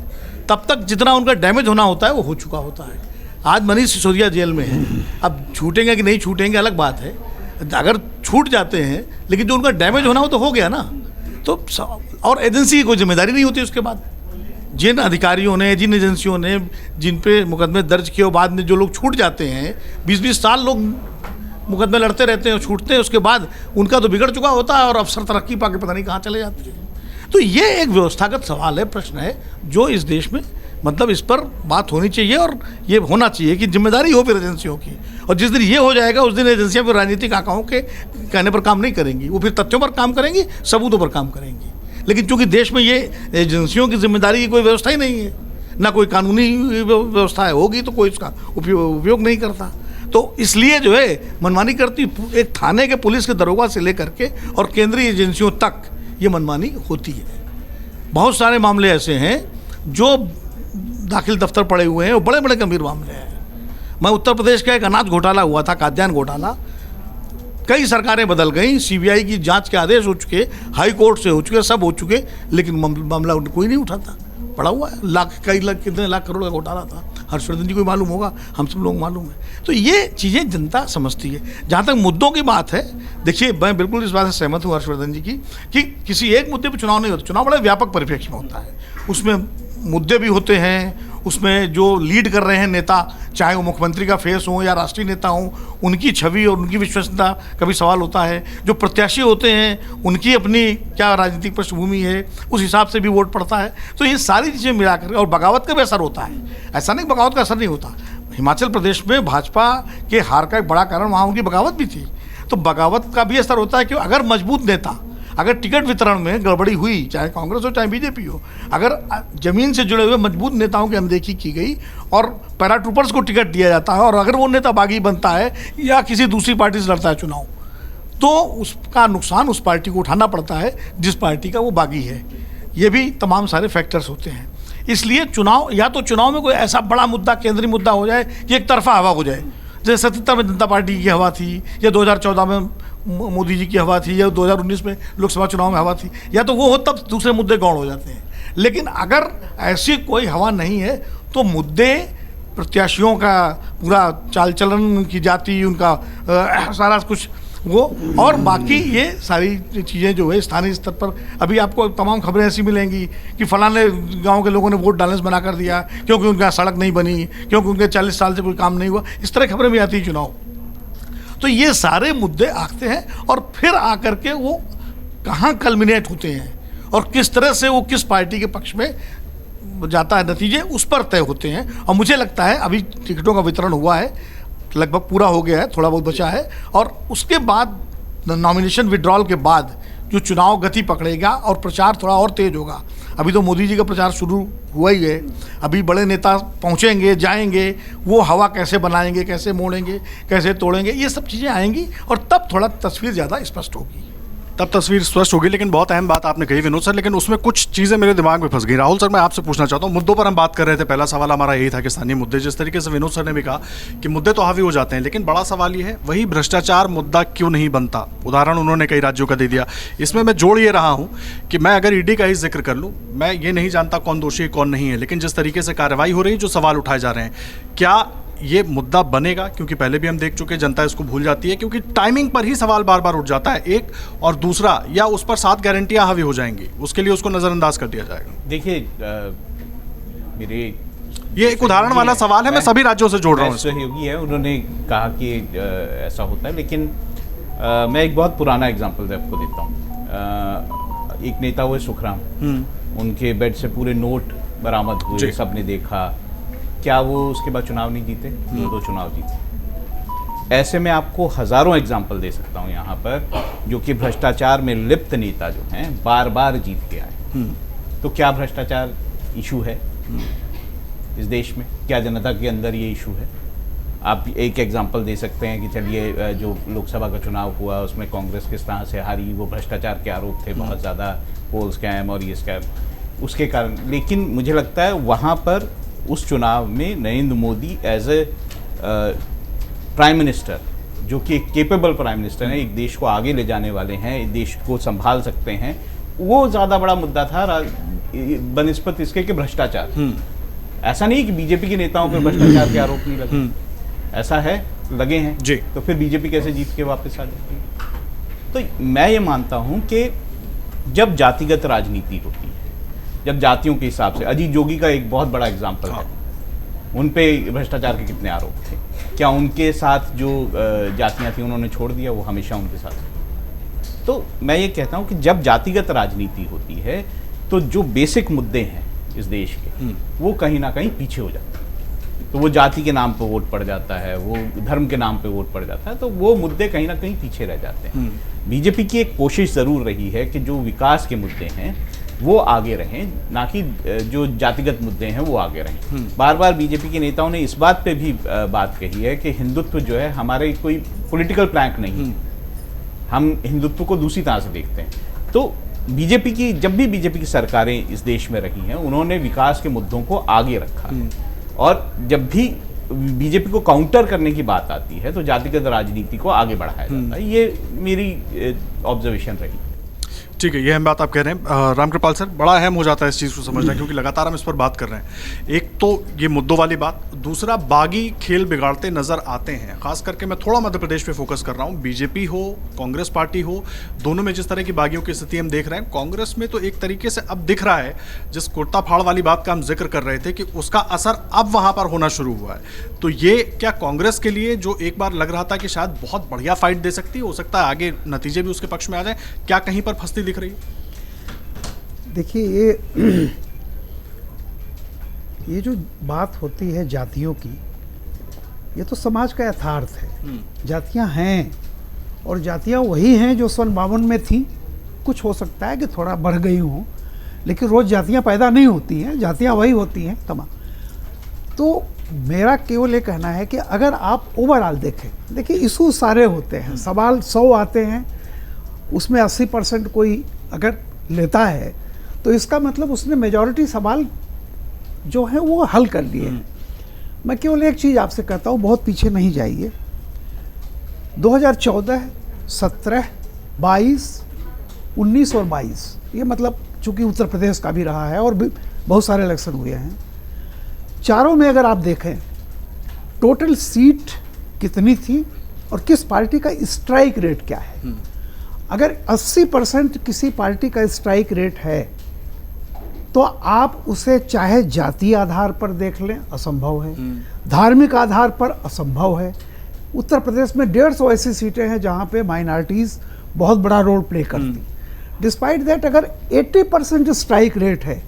तब तक जितना उनका डैमेज होना होता है वो हो चुका होता है। आज मनीष सिसोदिया जेल में है, अब छूटेंगे कि नहीं छूटेंगे अलग बात है। अगर छूट जाते हैं लेकिन जो उनका डैमेज होना हो तो हो गया ना। तो और एजेंसी की कोई जिम्मेदारी नहीं होती उसके बाद। जिन अधिकारियों ने, जिन एजेंसियों ने जिन पे मुकदमे दर्ज किए, बाद में जो लोग छूट जाते हैं, 20-20 साल लोग मुकदमे लड़ते रहते हैं और छूटते हैं, उसके बाद उनका तो बिगड़ चुका होता है और अफसर तरक्की पाके पता नहीं कहाँ चले जाते हैं। तो ये एक व्यवस्थागत सवाल है, प्रश्न है, जो इस देश में मतलब इस पर बात होनी चाहिए और ये होना चाहिए कि जिम्मेदारी हो फिर एजेंसियों की। और जिस दिन ये हो जाएगा उस दिन एजेंसियां फिर राजनीतिक आंकड़ों के कहने पर काम नहीं करेंगी, वो फिर तथ्यों पर काम करेंगी, सबूतों पर काम करेंगी। लेकिन चूंकि देश में ये एजेंसियों की जिम्मेदारी की कोई व्यवस्था ही नहीं है, ना कोई कानूनी व्यवस्था होगी तो कोई उसका उपयोग नहीं करता, तो इसलिए जो है मनमानी करती एक थाने के पुलिस के दरोगा से लेकर के और केंद्रीय एजेंसियों तक ये मनमानी होती है। बहुत सारे मामले ऐसे हैं जो दाखिल दफ्तर पड़े हुए हैं, वो बड़े बड़े गंभीर मामले हैं। मैं उत्तर प्रदेश का एक अनाज घोटाला हुआ था, खाद्यान्न घोटाला, कई सरकारें बदल गई, सीबीआई की जांच के आदेश हो चुके, हाई कोर्ट से हो चुके, सब हो चुके, लेकिन मामला कोई नहीं उठाता, पड़ा हुआ है। कई लाख कितने लाख करोड़ का घोटाला था, हर्षवर्धन जी को मालूम होगा, हम सब लोग मालूम है। तो ये चीज़ें जनता समझती है। जहाँ तक मुद्दों की बात है, देखिए मैं बिल्कुल इस बात से सहमत हूँ हर्षवर्धन जी की कि किसी एक मुद्दे पर चुनाव नहीं होता, चुनाव बड़ा व्यापक परिप्रेक्ष्य में होता है, उसमें मुद्दे भी होते हैं, उसमें जो लीड कर रहे हैं नेता, चाहे वो मुख्यमंत्री का फेस हो या राष्ट्रीय नेता हो, उनकी छवि और उनकी विश्वसनीयता का भी सवाल होता है। जो प्रत्याशी होते हैं उनकी अपनी क्या राजनीतिक पृष्ठभूमि है, उस हिसाब से भी वोट पड़ता है। तो ये सारी चीज़ें मिलाकर, और बगावत का भी असर होता है, ऐसा नहीं बगावत का असर नहीं होता। हिमाचल प्रदेश में भाजपा के हार का एक बड़ा कारण वहाँ उनकी बगावत भी थी, तो बगावत का भी असर होता है कि अगर मजबूत नेता, अगर टिकट वितरण में गड़बड़ी हुई, चाहे कांग्रेस हो चाहे बीजेपी हो, अगर जमीन से जुड़े हुए मजबूत नेताओं की अनदेखी की गई और पैराट्रूपर्स को टिकट दिया जाता है, और अगर वो नेता बागी बनता है या किसी दूसरी पार्टी से लड़ता है चुनाव, तो उसका नुकसान उस पार्टी को उठाना पड़ता है जिस पार्टी का वो बागी है। ये भी तमाम सारे फैक्टर्स होते हैं। इसलिए चुनाव, या तो चुनाव में कोई ऐसा बड़ा मुद्दा, केंद्रीय मुद्दा हो जाए कि एक तरफा हवा हो जाए, जैसे 77 में जनता पार्टी की हवा थी, या 2014 में मोदी जी की हवा थी, या 2019 में लोकसभा चुनाव में हवा थी, या तो वो हो तब दूसरे मुद्दे गौण हो जाते हैं। लेकिन अगर ऐसी कोई हवा नहीं है तो मुद्दे, प्रत्याशियों का पूरा चाल चलन की जाति, उनका सारा कुछ वो, और बाकी ये सारी चीज़ें जो है स्थानीय स्तर पर, अभी आपको तमाम खबरें ऐसी मिलेंगी कि फलाने गांव के लोगों ने वोट डालने से मना कर दिया क्योंकि उनका सड़क नहीं बनी, क्योंकि उनके 40 साल से कोई काम नहीं हुआ, इस तरह खबरें भी आती हैं चुनाव। तो ये सारे मुद्दे आते हैं और फिर आकर के वो कहाँ कल्मिनेट होते हैं और किस तरह से वो किस पार्टी के पक्ष में जाता है, नतीजे उस पर तय होते हैं। और मुझे लगता है अभी टिकटों का वितरण हुआ है, लगभग पूरा हो गया है, थोड़ा बहुत बचा है, और उसके बाद नॉमिनेशन विड्रॉल के बाद जो चुनाव गति पकड़ेगा और प्रचार थोड़ा और तेज होगा। अभी तो मोदी जी का प्रचार शुरू हुआ ही है, अभी बड़े नेता पहुंचेंगे, जाएंगे, वो हवा कैसे बनाएंगे, कैसे मोड़ेंगे, कैसे तोड़ेंगे, ये सब चीज़ें आएंगी और तब थोड़ा तस्वीर ज़्यादा स्पष्ट होगी। तब तस्वीर स्पष्ट होगी। लेकिन बहुत अहम बात आपने कही विनोद सर, लेकिन उसमें कुछ चीज़ें मेरे दिमाग में फंस गई। राहुल सर, मैं आपसे पूछना चाहता हूँ, मुद्दों पर हम बात कर रहे थे, पहला सवाल हमारा यही था कि स्थानीय मुद्दे, जिस तरीके से विनोद सर ने भी कहा कि मुद्दे तो हावी हो जाते हैं, लेकिन बड़ा सवाल ये है वही भ्रष्टाचार मुद्दा क्यों नहीं बनता। उदाहरण उन्होंने कई राज्यों का दे दिया। इसमें मैं जोड़ ये रहा हूँ कि मैं अगर ईडी का ही जिक्र कर लूँ, मैं ये नहीं जानता कौन दोषी है कौन नहीं है, लेकिन जिस तरीके से कार्रवाई हो रही है, जो सवाल उठाए जा रहे हैं, क्या ये मुद्दा बनेगा? क्योंकि पहले भी हम देख चुके, जनता इसको भूल जाती है क्योंकि टाइमिंग पर ही सवाल बार बार उठ जाता है एक, और दूसरा, या उस पर 7 गारंटियां हावी हो जाएंगी, उसके लिए उसको नज़रअंदाज कर दिया जाएगा। देखिए मेरे ये एक उदाहरण वाला सवाल है, मैं सभी राज्यों से जोड़ रहा हूँ। सहयोगी है, उन्होंने कहा कि ऐसा होता है, लेकिन मैं एक बहुत पुराना एग्जाम्पल आपको देता हूँ। एक नेता हुए सुखराम, उनके बेड से पूरे नोट बरामद हुए, सबने देखा। क्या वो उसके बाद चुनाव नहीं जीते? 2 चुनाव जीते। ऐसे में आपको हजारों एग्जाम्पल दे सकता हूँ यहाँ पर, जो कि भ्रष्टाचार में लिप्त नेता जो हैं बार बार जीत के आए। तो क्या भ्रष्टाचार इशू है इस देश में? क्या जनता के अंदर ये इशू है? आप एक एग्जाम्पल दे सकते हैं कि चलिए जो लोकसभा का चुनाव हुआ उसमें कांग्रेस किस तरह से हारी, वो भ्रष्टाचार के आरोप थे, बहुत ज़्यादा पोल स्कैम और ये स्कैम, उसके कारण। लेकिन मुझे लगता है वहाँ पर उस चुनाव में Narendra Modi as a prime minister, जो कि एक केपेबल प्राइम मिनिस्टर हैं, एक देश को आगे ले जाने वाले हैं, एक देश को संभाल सकते हैं, वो ज़्यादा बड़ा मुद्दा था बनिस्बत इसके कि भ्रष्टाचार। ऐसा नहीं कि बीजेपी के नेताओं पर भ्रष्टाचार के आरोप नहीं लगे, ऐसा है, लगे हैं जी। तो फिर बीजेपी कैसे जीत के वापस आ जाती है? तो मैं ये मानता हूँ कि जब जातिगत राजनीति होती है, जब जातियों के हिसाब से, अजीत जोगी का एक बहुत बड़ा एग्जाम्पल है, उन पे भ्रष्टाचार के कितने आरोप थे, क्या उनके साथ जो जातियां थी उन्होंने छोड़ दिया? वो हमेशा उनके साथ। तो मैं ये कहता हूं कि जब जातिगत राजनीति होती है तो जो बेसिक मुद्दे हैं इस देश के वो कहीं ना कहीं पीछे हो जाते हैं। तो वो जाति के नाम पर वोट पड़ जाता है, वो धर्म के नाम पे वोट पड़ जाता है, तो वो मुद्दे कहीं ना कहीं पीछे रह जाते हैं। बीजेपी की एक कोशिश ज़रूर रही है कि जो विकास के मुद्दे हैं वो आगे रहें, ना कि जो जातिगत मुद्दे हैं वो आगे रहें। बार बार बीजेपी के नेताओं ने इस बात पे भी बात कही है कि हिंदुत्व जो है हमारे कोई पॉलिटिकल प्लैंक नहीं है, हम हिंदुत्व को दूसरी तरह से देखते हैं। तो बीजेपी की जब भी बीजेपी की सरकारें इस देश में रही हैं उन्होंने विकास के मुद्दों को आगे रखा है, और जब भी बीजेपी को काउंटर करने की बात आती है तो जातिगत राजनीति को आगे बढ़ाया जाता है। ये मेरी ऑब्जर्वेशन रही। ठीक है, ये हम बात आप कह रहे हैं रामकृपाल सर, बड़ा अहम हो जाता है इस चीज़ को समझना, क्योंकि लगातार हम इस पर बात कर रहे हैं। एक तो ये मुद्दों वाली बात, दूसरा बागी खेल बिगाड़ते नजर आते हैं। खास करके मैं थोड़ा मध्य प्रदेश पे फोकस कर रहा हूँ। बीजेपी हो, कांग्रेस पार्टी हो, दोनों में जिस तरह की बागियों की स्थिति हम देख रहे हैं, कांग्रेस में तो एक तरीके से अब दिख रहा है, जिस कुर्ता फाड़ वाली बात का हम जिक्र कर रहे थे कि उसका असर अब वहाँ पर होना शुरू हुआ है। तो ये क्या कांग्रेस के लिए जो एक बार लग रहा था कि शायद बहुत बढ़िया फाइट दे सकती है, हो सकता है आगे नतीजे भी उसके पक्ष में आ जाए, क्या कहीं पर फंसती दिख रही है? देखिए, ये जो बात होती है जातियों की, ये तो समाज का यथार्थ है। जातियां हैं, और जातियां वही हैं जो सन 52 में थी। कुछ हो सकता है कि थोड़ा बढ़ गई हों, लेकिन रोज़ जातियां पैदा नहीं होती हैं, जातियां वही होती हैं तमाम। तो मेरा केवल ये कहना है कि अगर आप ओवरऑल देखें, देखिए इशू सारे होते हैं, सवाल 100 आते हैं, उसमें 80% कोई अगर लेता है तो इसका मतलब उसने मेजॉरिटी सवाल जो है वो हल कर लिए हैं। मैं केवल एक चीज़ आपसे कहता हूँ, बहुत पीछे नहीं जाइए। 2014, 17, 22, 19 और 22, ये मतलब चूंकि उत्तर प्रदेश का भी रहा है और भी बहुत सारे इलेक्शन हुए हैं, चारों में अगर आप देखें टोटल सीट कितनी थी और किस पार्टी का स्ट्राइक रेट क्या है। अगर 80% किसी पार्टी का स्ट्राइक रेट है तो आप उसे चाहे जातीय आधार पर देख लें, असंभव है, धार्मिक आधार पर असंभव है। उत्तर प्रदेश में 150 ऐसी सीटें हैं जहां पे माइनॉरिटीज़ बहुत बड़ा रोल प्ले करती। डिस्पाइट दैट अगर 80% स्ट्राइक रेट है,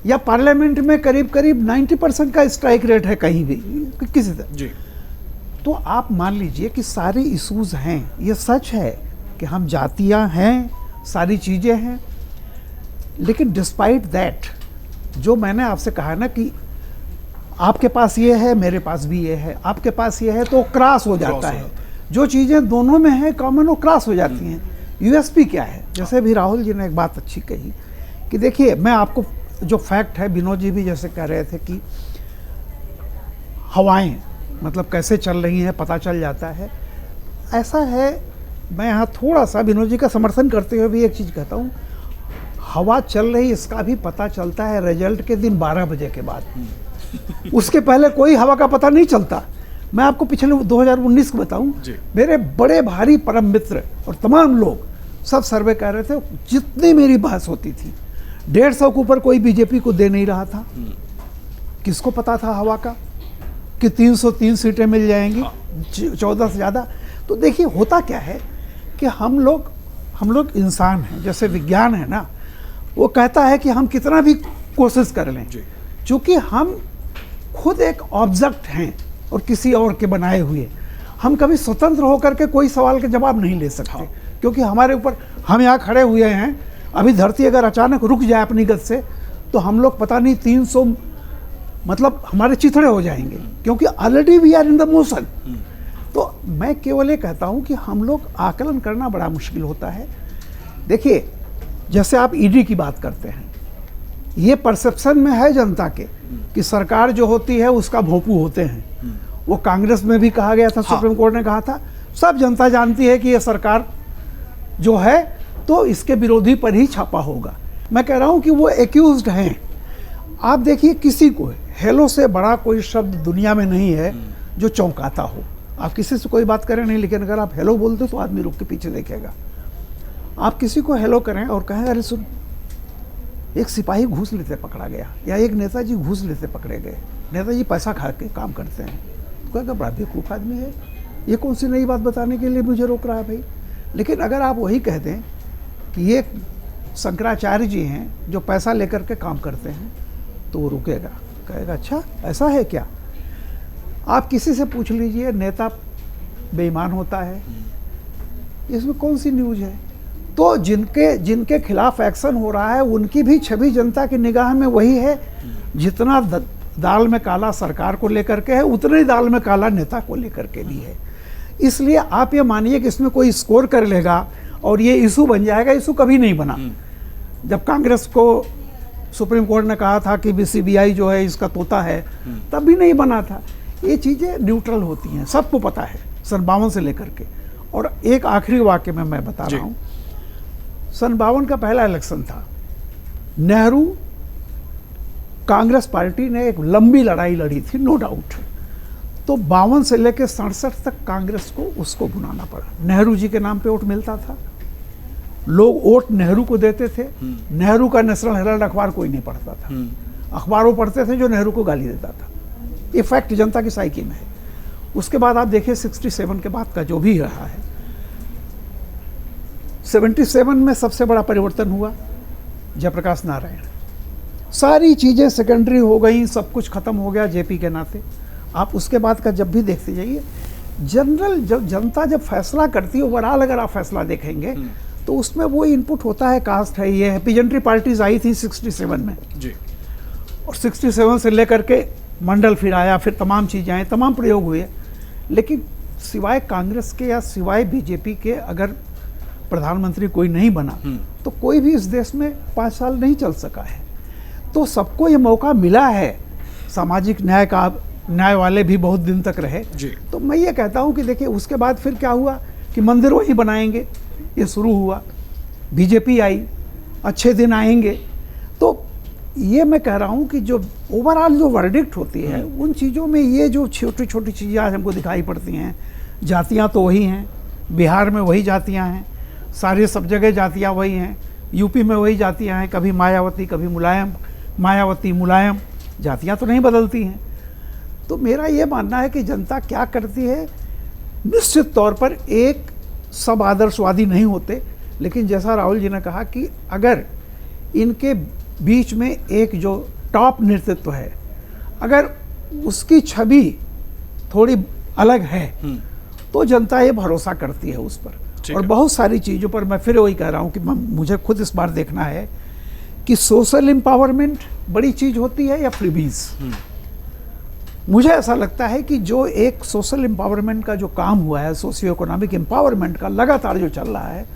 या पार्लियामेंट में करीब करीब 90% का स्ट्राइक रेट है कहीं भी किसी तरह जी, तो आप मान लीजिए कि सारे इश्यूज हैं। ये सच है कि हम जातियां हैं, सारी चीज़ें हैं, लेकिन डिस्पाइट दैट जो मैंने आपसे कहा ना कि आपके पास ये है, मेरे पास भी ये है, आपके पास ये है, तो क्रॉस हो जाता है। जो चीज़ें दोनों में है कॉमन, वो क्रॉस हो जाती हैं। यूएसपी क्या है? जैसे भी राहुल जी ने एक बात अच्छी कही कि देखिए, मैं आपको जो फैक्ट है, विनोद जी भी जैसे कह रहे थे कि हवाएं मतलब कैसे चल रही हैं पता चल जाता है। ऐसा है, मैं यहाँ थोड़ा सा विनोद जी का समर्थन करते हुए भी एक चीज़ कहता हूँ, हवा चल रही इसका भी पता चलता है रिजल्ट के दिन 12 बजे के बाद। उसके पहले कोई हवा का पता नहीं चलता। मैं आपको पिछले 2019 को बताऊं, मेरे बड़े भारी परम मित्र और तमाम लोग सब सर्वे कर रहे थे, जितनी मेरी बहस होती थी 150 के ऊपर कोई बीजेपी को दे नहीं रहा था। किसको पता था हवा का कि 303 सीटें मिल जाएंगी, 14 से ज़्यादा। तो देखिए होता क्या है कि हम लोग इंसान हैं, जैसे विज्ञान है ना, वो कहता है कि हम कितना भी कोशिश कर लें, चूँकि हम खुद एक ऑब्जेक्ट हैं और किसी और के बनाए हुए, हम कभी स्वतंत्र होकर के कोई सवाल का जवाब नहीं ले सकते। क्योंकि हमारे ऊपर, हम यहाँ खड़े हुए हैं, अभी धरती अगर अचानक रुक जाए अपनी गति से तो हम लोग पता नहीं 300 मतलब हमारे चिथड़े हो जाएंगे, क्योंकि already we are in the motion. तो मैं केवल ये कहता हूँ कि हम लोग आकलन करना बड़ा मुश्किल होता है। देखिए, जैसे आप ईडी की बात करते हैं, ये परसेप्शन में है जनता के कि सरकार जो होती है उसका भोंपू होते हैं। वो कांग्रेस में भी कहा गया था, सुप्रीम कोर्ट ने कहा था, सब जनता जानती है कि ये सरकार जो है तो इसके विरोधी पर ही छापा होगा। मैं कह रहा हूँ कि वो एक्यूज्ड हैं। आप देखिए, किसी को हेलो से बड़ा कोई शब्द दुनिया में नहीं है जो चौंकाता हो। आप किसी से कोई बात करें नहीं, लेकिन अगर आप हेलो बोलते तो आदमी रुक के पीछे देखेगा। आप किसी को हेलो करें और कहें अरे सुन, एक सिपाही घूस लेते पकड़ा गया, या एक नेताजी घूस लेते पकड़े गए, नेताजी पैसा खा के काम करते हैं, तो कहेगा बड़ा बेवकूफ़ आदमी है, ये कौन सी नई बात बताने के लिए मुझे रोक रहा है भाई। लेकिन अगर आप वही कह दें कि ये शंकराचार्य जी हैं जो पैसा लेकर के काम करते हैं, तो वो रुकेगा, कहेगा अच्छा ऐसा है क्या। आप किसी से पूछ लीजिए नेता बेईमान होता है, इसमें कौन सी न्यूज़ है। तो जिनके खिलाफ एक्शन हो रहा है उनकी भी छवि जनता की निगाह में वही है, जितना दाल में काला सरकार को लेकर के है उतने ही दाल में काला नेता को लेकर के भी है। इसलिए आप ये मानिए कि इसमें कोई स्कोर कर लेगा और ये इशू बन जाएगा, इशू कभी नहीं बना। जब कांग्रेस को सुप्रीम कोर्ट ने कहा था कि सीबीआई जो है इसका तोता है, तब भी नहीं बना था। ये चीज़ें न्यूट्रल होती हैं, सबको पता है, सन 52 से लेकर के। और एक आखिरी वाक्य में मैं बता रहा हूँ, सन 52 का पहला इलेक्शन था, नेहरू कांग्रेस पार्टी ने एक लंबी लड़ाई लड़ी थी, नो डाउट। तो 52 से लेकर 67 तक कांग्रेस को उसको बुलाना पड़ा। नेहरू जी के नाम पे वोट मिलता था, लोग वोट नेहरू को देते थे। नेहरू का नेशनल हेराल्ड अखबार कोई नहीं पढ़ता था, अखबार वो पढ़ते थे जो नेहरू को गाली देता था। ये फैक्ट जनता की साइकी में है। उसके बाद आप देखिए 67 के बाद का जो भी रहा है, 77 में सबसे बड़ा परिवर्तन हुआ जयप्रकाश नारायण। सारी चीज़ें सेकेंडरी हो गई, सब कुछ खत्म हो गया जेपी के नाते। आप उसके बाद का जब भी देखते जाइए, जनरल जब जनता जब फैसला करती है, ओवरऑल अगर आप फैसला देखेंगे तो उसमें वो इनपुट होता है, कास्ट है, ये है। पीजेंट्री पार्टीज आई थी 67 में जी, और 67 से लेकर के मंडल फिर आया, फिर तमाम चीज़ें आई, तमाम प्रयोग हुए। लेकिन सिवाय कांग्रेस के या सिवाय बीजेपी के अगर प्रधानमंत्री कोई नहीं बना तो कोई भी इस देश में 5 साल नहीं चल सका है। तो सबको ये मौका मिला है, सामाजिक न्याय का, न्याय वाले भी बहुत दिन तक रहे जी। तो मैं ये कहता हूँ कि देखिए उसके बाद फिर क्या हुआ कि मंदिर वही बनाएंगे, ये शुरू हुआ। बीजेपी आई, अच्छे दिन आएंगे। तो ये मैं कह रहा हूँ कि जो ओवरऑल जो वर्डिक्ट होती है उन चीज़ों में ये जो छोटी छोटी चीज़ें आज हमको दिखाई पड़ती हैं, जातियाँ तो वही हैं, बिहार में वही जातियाँ हैं, सारी सब जगह जातियाँ वही हैं, यूपी में वही जातियाँ हैं, कभी मायावती कभी मुलायम, मायावती मुलायम, जातियाँ तो नहीं बदलती हैं। तो मेरा ये मानना है कि जनता क्या करती है, निश्चित तौर पर एक सब आदर्शवादी नहीं होते, लेकिन जैसा राहुल जी ने कहा कि अगर इनके बीच में एक जो टॉप नेतृत्व है, अगर उसकी छवि थोड़ी अलग है तो जनता ये भरोसा करती है उस पर। और बहुत सारी चीज़ों पर मैं फिर वही कह रहा हूँ कि मुझे खुद इस बार देखना है कि सोशल एम्पावरमेंट बड़ी चीज़ होती है या फ्रीबीज। मुझे ऐसा लगता है कि जो एक सोशल एम्पावरमेंट का जो काम हुआ है, सोशियो इकोनॉमिक एम्पावरमेंट का लगातार जो चल रहा है,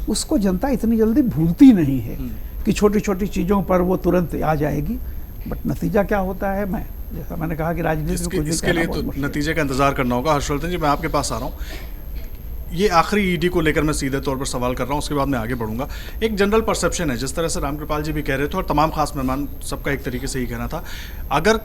उसको जनता इतनी जल्दी भूलती नहीं है कि छोटी छोटी चीज़ों पर वो तुरंत आ जाएगी। बट नतीजा क्या होता है, मैं जैसा मैंने कहा कि राजनीति में कुछ भी इसके लिए तो नतीजे का इंतजार करना होगा। हर्षवर्धन जी, मैं आपके पास आ रहा हूँ। ये आखिरी ईडी को लेकर मैं सीधे तौर पर सवाल कर रहा हूँ, उसके बाद मैं आगे बढ़ूंगा। एक जनरल परसेप्शन है, जिस तरह से रामकृपाल जी भी कह रहे थे और तमाम खास मेहमान सबका एक तरीके से ही कहना था, अगर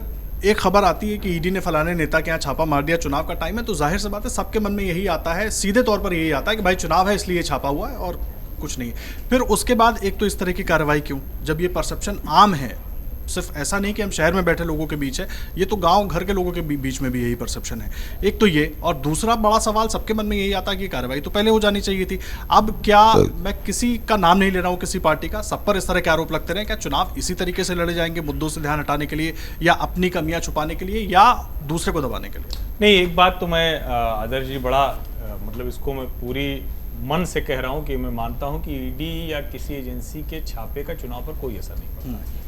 एक खबर आती है कि ईडी ने फलाने नेता के यहाँ छापा मार दिया, चुनाव का टाइम है, तो जाहिर सी बात है सबके मन में यही आता है, सीधे तौर पर यही आता है कि भाई चुनाव है इसलिए छापा हुआ है और कुछ नहीं। फिर उसके बाद एक तो इस तरह की कार्रवाई क्यों, जब ये परसेप्शन आम है, सिर्फ ऐसा नहीं कि हम शहर में बैठे लोगों के बीच है, ये तो गांव घर के लोगों के बीच में भी यही परसेप्शन है। एक तो ये, और दूसरा बड़ा सवाल सबके मन में यही आता है कि कार्रवाई तो पहले हो जानी चाहिए थी। अब क्या, मैं किसी का नाम नहीं ले रहा हूँ, किसी पार्टी का, सब पर इस तरह के आरोप लगते रहे, क्या चुनाव इसी तरीके से लड़े जाएंगे, मुद्दों से ध्यान हटाने के लिए या अपनी कमियां छुपाने के लिए या दूसरे को दबाने के लिए? नहीं, एक बात तो मैं आदर्श जी बड़ा मतलब इसको मैं पूरी मन से कह रहा हूँ कि मैं मानता हूँ कि ईडी या किसी एजेंसी के छापे का चुनाव पर कोई असर नहीं पड़ता है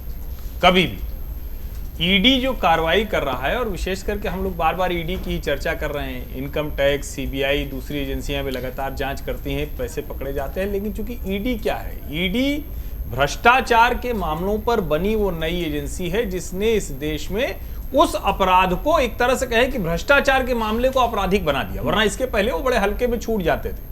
कभी भी। ईडी जो कार्रवाई कर रहा है, और विशेष करके हम लोग बार बार ईडी की ही चर्चा कर रहे हैं, इनकम टैक्स, सीबीआई, दूसरी एजेंसियां भी लगातार जांच करती हैं, पैसे पकड़े जाते हैं, लेकिन चूंकि ईडी क्या है, ईडी भ्रष्टाचार के मामलों पर बनी वो नई एजेंसी है जिसने इस देश में उस अपराध को, एक तरह से कहें कि भ्रष्टाचार के मामले को आपराधिक बना दिया, वरना इसके पहले वो बड़े हल्के में छूट जाते थे।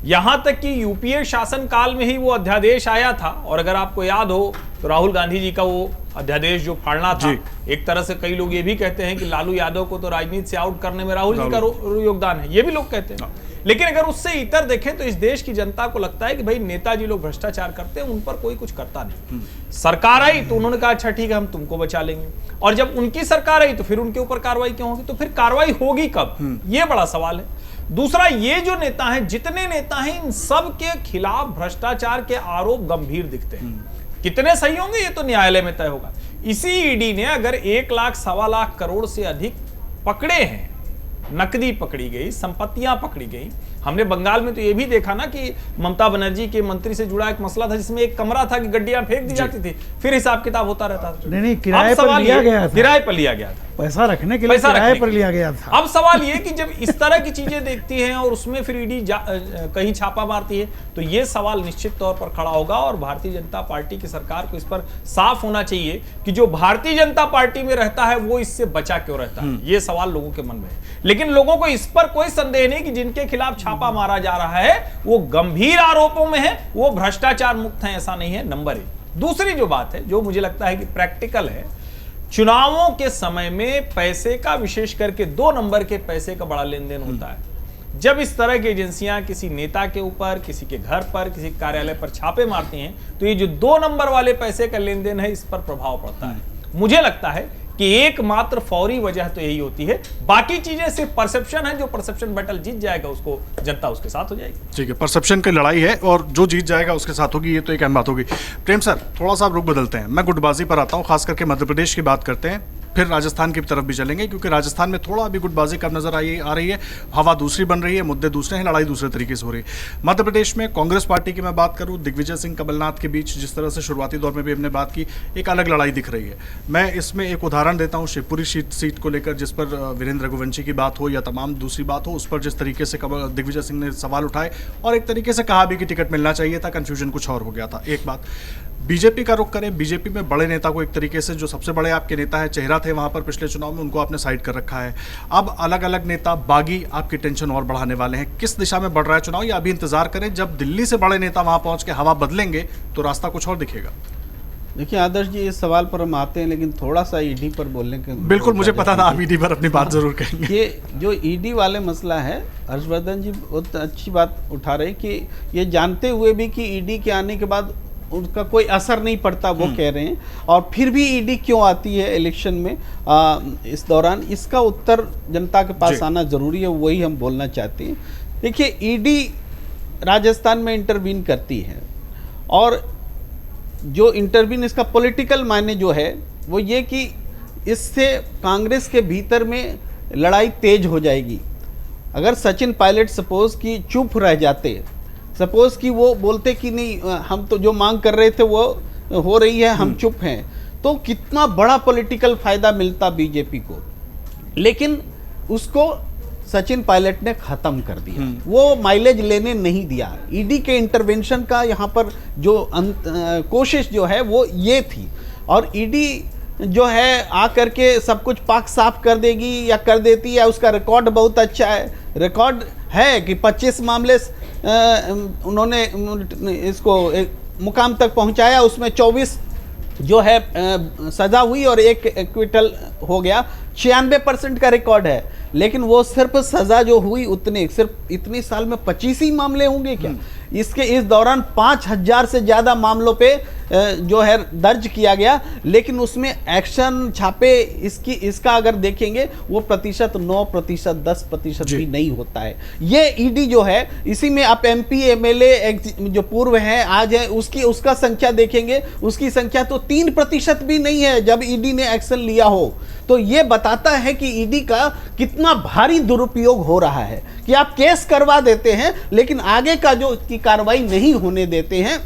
यहां तक कि यूपीए शासन काल में ही वो अध्यादेश आया था, और अगर आपको याद हो तो राहुल गांधी जी का वो अध्यादेश जो फाड़ना था, एक तरह से कई लोग ये भी कहते हैं कि लालू यादव को तो राजनीति से आउट करने में राहुल जी का योगदान है, ये भी लोग कहते हैं। लेकिन अगर उससे इतर देखें तो इस देश की जनता को लगता है कि भाई नेताजी लोग भ्रष्टाचार करते हैं, उन पर कोई कुछ करता नहीं। सरकार आई तो उन्होंने कहा अच्छा ठीक है, हम तुमको बचा लेंगे, और जब उनकी सरकार आई तो फिर उनके ऊपर कार्रवाई क्यों होगी, तो फिर कार्रवाई होगी कब, ये बड़ा सवाल है। दूसरा, ये जो नेता हैं, जितने नेता हैं, इन सब के खिलाफ भ्रष्टाचार के आरोप गंभीर दिखते हैं। कितने सही होंगे ये तो न्यायालय में तय होगा। इसी ईडी ने अगर 1 लाख सवा लाख करोड़ से अधिक पकड़े हैं, नकदी पकड़ी गई, संपत्तियां पकड़ी गई। हमने बंगाल में तो ये भी देखा ना कि ममता बनर्जी के मंत्री से जुड़ा एक मसला था जिसमें एक कमरा था कि गड्डियां फेंक दी जाती थी, फिर हिसाब किताब होता रहता था। नहीं, किराए पर लिया गया था। किराए पर लिया गया था, पैसा रखने के लिए किराए पर लिया गया था। अब सवाल ये कि जब इस तरह की चीजें देखती हैं और उसमें फिर ईडी कहीं छापा मारती है, तो ये सवाल निश्चित तौर पर खड़ा होगा और भारतीय जनता पार्टी की सरकार को इस पर साफ होना चाहिए कि जो भारतीय जनता पार्टी में रहता है वो इससे बचा क्यों रहता है। ये सवाल लोगों के मन में है, लेकिन लोगों को इस पर कोई संदेह नहीं कि जिनके खिलाफ छापा मारा जा रहा है वो गंभीर आरोपों में है, वो भ्रष्टाचार मुक्त है, ऐसा नहीं है। नंबर 1। दूसरी जो बात है, जो मुझे लगता है कि प्रैक्टिकल है, चुनावों के समय में पैसे का, विशेष करके 2 नंबर के पैसे का बड़ा लेन देन होता है। जब इस तरह की एजेंसियां किसी नेता के ऊपर, किसी के घर पर, किसी कार्यालय पर छापे मारती हैं, तो ये जो 2 नंबर वाले पैसे का लेन देन है, इस पर प्रभाव पड़ता है। मुझे लगता है कि एकमात्र फौरी वजह तो यही होती है, बाकी चीजें सिर्फ परसेप्शन है। जो परसेप्शन बैटल जीत जाएगा उसको जनता उसके साथ हो जाएगी। ठीक है, परसेप्शन की लड़ाई है और जो जीत जाएगा उसके साथ होगी, ये तो एक अहम बात होगी। प्रेम सर, थोड़ा सा रुख बदलते हैं, मैं गुटबाजी पर आता हूँ, खास करके मध्य प्रदेश की बात करते हैं, फिर राजस्थान की तरफ भी चलेंगे, क्योंकि राजस्थान में थोड़ा अभी गुटबाजी कब नजर आ रही है, हवा दूसरी बन रही है, मुद्दे दूसरे हैं, लड़ाई दूसरे तरीके से हो रही है। मध्य प्रदेश में कांग्रेस पार्टी की मैं बात करूं, दिग्विजय सिंह कमलनाथ के बीच जिस तरह से शुरुआती दौर में भी हमने बात की, एक अलग लड़ाई दिख रही है। मैं इसमें एक उदाहरण देता हूं, शिवपुरी सीट को लेकर, जिस पर वीरेंद्र रघुवंशी की बात हो या तमाम दूसरी बात हो, उस पर जिस तरीके से दिग्विजय सिंह ने सवाल उठाए और एक तरीके से कहा भी कि टिकट मिलना चाहिए था, कंफ्यूजन कुछ और हो गया था। एक बात, बीजेपी का रुख करें, बीजेपी में बड़े नेता को एक तरीके से, जो सबसे बड़े आपके नेता है, चेहरा थे वहां पर पिछले चुनाव में, उनको आपने साइड कर रखा है। अब अलग अलग नेता बागी आपकी टेंशन और बढ़ाने वाले हैं। किस दिशा में बढ़ रहा है चुनाव, या अभी इंतजार करें जब दिल्ली से बड़े नेता वहां पहुंच के हवा बदलेंगे तो रास्ता कुछ और दिखेगा? देखिए आदर्श जी, इस सवाल पर हम आते हैं, लेकिन थोड़ा सा ईडी पर बोलने के, बिल्कुल मुझे पता था आप ईडी पर अपनी बात जरूर कहेंगे। ये जो ईडी वाले मसला है, हर्षवर्धन जी बहुत अच्छी बात उठा रहे कि ये जानते हुए भी कि ईडी के आने के बाद उनका कोई असर नहीं पड़ता, वो कह रहे हैं, और फिर भी ईडी क्यों आती है इलेक्शन में इस दौरान, इसका उत्तर जनता के पास आना जरूरी है, वही हम बोलना चाहते हैं। देखिए, ईडी राजस्थान में इंटरवीन करती है, और जो इंटरवीन, इसका पॉलिटिकल मायने जो है वो ये कि इससे कांग्रेस के भीतर में लड़ाई तेज हो जाएगी। अगर सचिन पायलट सपोज कि चुप रह जाते, सपोज कि वो बोलते कि नहीं, हम तो जो मांग कर रहे थे वो हो रही है, हम चुप हैं, तो कितना बड़ा पॉलिटिकल फायदा मिलता बीजेपी को। लेकिन उसको सचिन पायलट ने खत्म कर दिया, वो माइलेज लेने नहीं दिया। ईडी के इंटरवेंशन का यहाँ पर जो कोशिश जो है वो ये थी, और ईडी जो है आकर के सब कुछ पाक साफ कर देगी या कर देती है। उसका रिकॉर्ड बहुत अच्छा है, रिकॉर्ड है कि 25 मामले उन्होंने इसको एक मुकाम तक पहुंचाया, उसमें 24 जो है सजा हुई और 1 एक्विटल हो गया। 96% का रिकॉर्ड है, लेकिन वो सिर्फ सजा जो हुई उतने, सिर्फ इतनी साल में 25 ही मामले होंगे क्या? इसके इस दौरान 5000 से ज़्यादा मामलों पे जो है दर्ज किया गया, लेकिन उसमें एक्शन छापे इसका अगर देखेंगे वो प्रतिशत 9%, 10% भी नहीं होता है। ये ईडी जो है, इसी में आप MP MLA जो पूर्व हैं आज है, उसका संख्या देखेंगे, उसकी संख्या तो 3% भी नहीं है जब ईडी ने एक्शन लिया हो। तो ये बताता है कि ईडी का कितना भारी दुरुपयोग हो रहा है कि आप केस करवा देते हैं लेकिन आगे का जो की कार्रवाई नहीं होने देते हैं,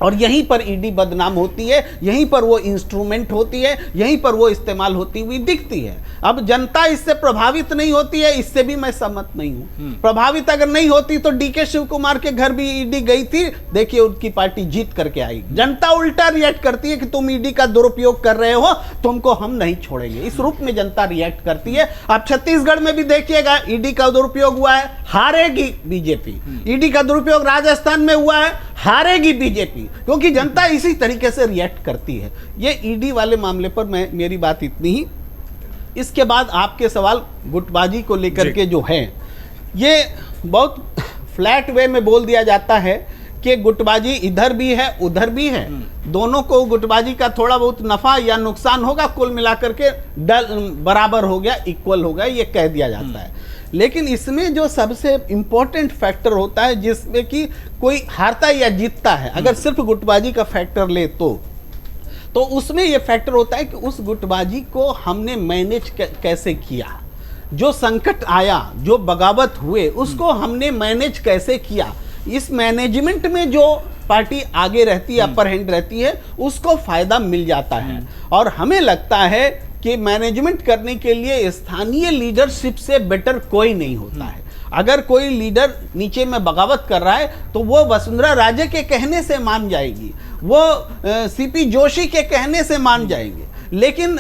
और यहीं पर ईडी बदनाम होती है, यहीं पर वो इंस्ट्रूमेंट होती है, यहीं पर वो इस्तेमाल होती हुई दिखती है। अब जनता इससे प्रभावित नहीं होती है, इससे भी मैं सहमत नहीं हूं। प्रभावित अगर नहीं होती तो DK शिव कुमार के घर भी ईडी गई थी, देखिए उनकी पार्टी जीत करके आई। जनता उल्टा रिएक्ट करती है कि तुम ईडी का दुरुपयोग कर रहे हो, तुमको हम नहीं छोड़ेंगे, इस रूप में जनता रिएक्ट करती है। अब छत्तीसगढ़ में भी देखिएगा, ईडी का दुरुपयोग हुआ है, हारेगी बीजेपी। ईडी का दुरुपयोग राजस्थान में हुआ है, हारेगी बीजेपी, क्योंकि जनता इसी तरीके से रिएक्ट करती है। ये ईडी वाले मामले पर मेरी बात इतनी ही। इसके बाद आपके सवाल गुटबाजी को लेकर के जो है, ये बहुत फ्लैट वे में बोल दिया जाता है कि गुटबाजी इधर भी है उधर भी है, दोनों को गुटबाजी का थोड़ा बहुत नफा या नुकसान होगा, कुल मिलाकर के बराबर हो गया, इक्वल हो गया, ये कह दिया जाता है। लेकिन इसमें जो सबसे इम्पोर्टेंट फैक्टर होता है जिसमें कि कोई हारता या जीतता है, अगर सिर्फ गुटबाजी का फैक्टर ले तो उसमें यह फैक्टर होता है कि उस गुटबाजी को हमने मैनेज कैसे किया, जो संकट आया, जो बगावत हुए, उसको हमने मैनेज कैसे किया। इस मैनेजमेंट में जो पार्टी आगे रहती है, अपर हैंड रहती है, उसको फायदा मिल जाता है। और हमें लगता है कि मैनेजमेंट करने के लिए स्थानीय लीडरशिप से बेटर कोई नहीं होता है। अगर कोई लीडर नीचे में बगावत कर रहा है तो वो वसुंधरा राजे के कहने से मान जाएगी, वो सीपी जोशी के कहने से मान जाएंगे, लेकिन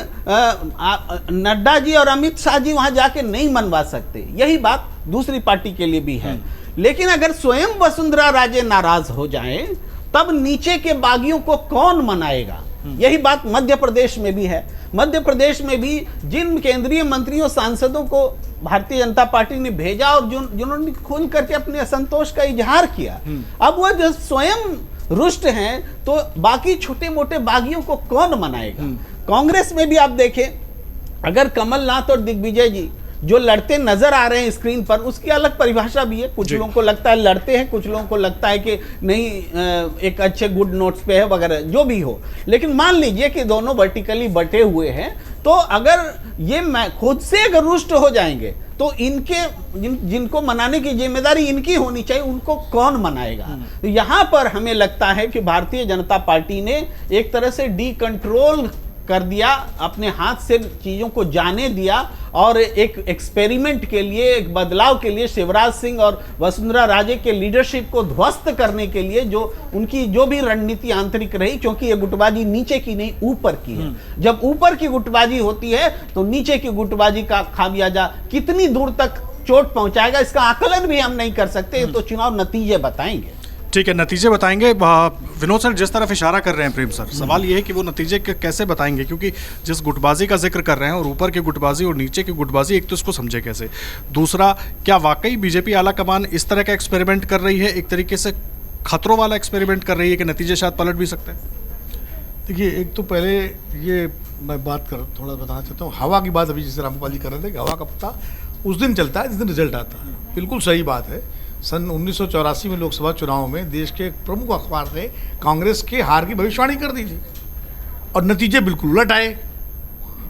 नड्डा जी और अमित शाह जी वहां जाके नहीं मनवा सकते। यही बात दूसरी पार्टी के लिए भी है। लेकिन अगर स्वयं वसुंधरा राजे नाराज हो जाएं, तब नीचे के बागियों को कौन मनाएगा? यही बात मध्य प्रदेश में भी है। मध्य प्रदेश में भी जिन केंद्रीय मंत्रियों सांसदों को भारतीय जनता पार्टी ने भेजा और जिन्होंने खुल करके अपने असंतोष का इजहार किया, अब वो जो स्वयं रुष्ट हैं, तो बाकी छोटे मोटे बागियों को कौन मनाएगा? कांग्रेस में भी आप देखें, अगर कमलनाथ और दिग्विजय जी जो लड़ते नजर आ रहे हैं स्क्रीन पर, उसकी अलग परिभाषा भी है। कुछ लोगों को लगता है लड़ते हैं, कुछ लोगों को लगता है कि नहीं, एक अच्छे गुड नोट्स पे है वगैरह, जो भी हो। लेकिन मान लीजिए कि दोनों वर्टिकली बटे हुए हैं, तो अगर ये खुद से अगर रुष्ट हो जाएंगे तो इनके जिनको मनाने की जिम्मेदारी इनकी होनी चाहिए, उनको कौन मनाएगा? तो यहाँ पर हमें लगता है कि भारतीय जनता पार्टी ने एक तरह से डी कंट्रोल कर दिया, अपने हाथ से चीज़ों को जाने दिया, और एक एक्सपेरिमेंट के लिए, एक बदलाव के लिए शिवराज सिंह और वसुंधरा राजे के लीडरशिप को ध्वस्त करने के लिए जो उनकी जो भी रणनीति आंतरिक रही, क्योंकि ये गुटबाजी नीचे की नहीं ऊपर की है। जब ऊपर की गुटबाजी होती है तो नीचे की गुटबाजी का खामियाजा कितनी दूर तक चोट पहुंचाएगा, इसका आकलन भी हम नहीं कर सकते। तो चुनाव नतीजे बताएंगे। ठीक है, नतीजे बताएंगे। विनोद सर जिस तरफ इशारा कर रहे हैं प्रेम सर, सवाल ये है कि वो नतीजे कैसे बताएंगे, क्योंकि जिस गुटबाजी का जिक्र कर रहे हैं, और ऊपर की गुटबाजी और नीचे की गुटबाजी, एक तो इसको समझे कैसे, दूसरा क्या वाकई बीजेपी आलाकमान इस तरह का एक्सपेरिमेंट कर रही है, एक तरीके से खतरों वाला एक्सपेरिमेंट कर रही है कि नतीजे शायद पलट भी सकते हैं? देखिए, एक तो पहले ये मैं बात थोड़ा बताना चाहता हूँ, हवा की बात अभी जैसे रामपाल जी कर रहे थे कि हवा का पत्ता उस दिन चलता है जिस दिन रिजल्ट आता है। बिल्कुल सही बात है। सन 1984 में लोकसभा चुनाव में देश के प्रमुख अखबार ने कांग्रेस के हार की भविष्यवाणी कर दी थी, और नतीजे बिल्कुल उलट आए,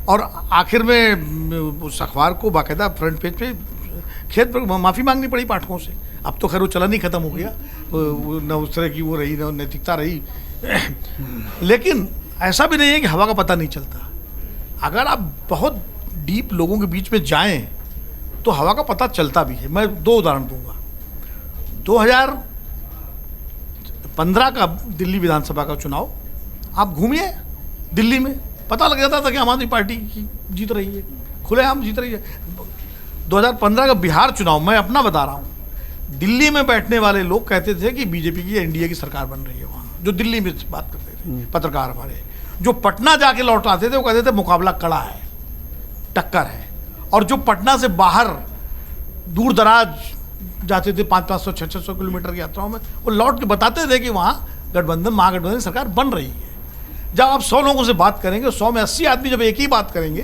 और आखिर में उस अखबार को बाकायदा फ्रंट पेज पे खेत पर माफ़ी मांगनी पड़ी पाठकों से। अब तो खैर वो चलन ही खत्म हो गया, न उस तरह की वो रही, न नैतिकता रही। लेकिन ऐसा भी नहीं है कि हवा का पता नहीं चलता। अगर आप बहुत डीप लोगों के बीच में जाएं तो हवा का पता चलता भी है। मैं दो उदाहरण दूंगा। 2015 का दिल्ली विधानसभा का चुनाव, आप घूमिए दिल्ली में, पता लग जाता था कि आम आदमी पार्टी की जीत रही है, खुलेआम जीत रही है। 2015 का बिहार चुनाव, मैं अपना बता रहा हूँ, दिल्ली में बैठने वाले लोग कहते थे कि बीजेपी की एनडीए की सरकार बन रही है वहाँ, जो दिल्ली में बात करते थे पत्रकार हमारे। जो पटना जाके लौट आते थे वो कहते थे मुकाबला कड़ा है, टक्कर है। और जो पटना से बाहर दूर दराज जाते थे 500-500 600 किलोमीटर की यात्राओं में, वो लौट के बताते थे कि वहाँ गठबंधन, महागठबंधन सरकार बन रही है। जब आप 100 लोगों से बात करेंगे, 100 में 80 आदमी जब एक ही बात करेंगे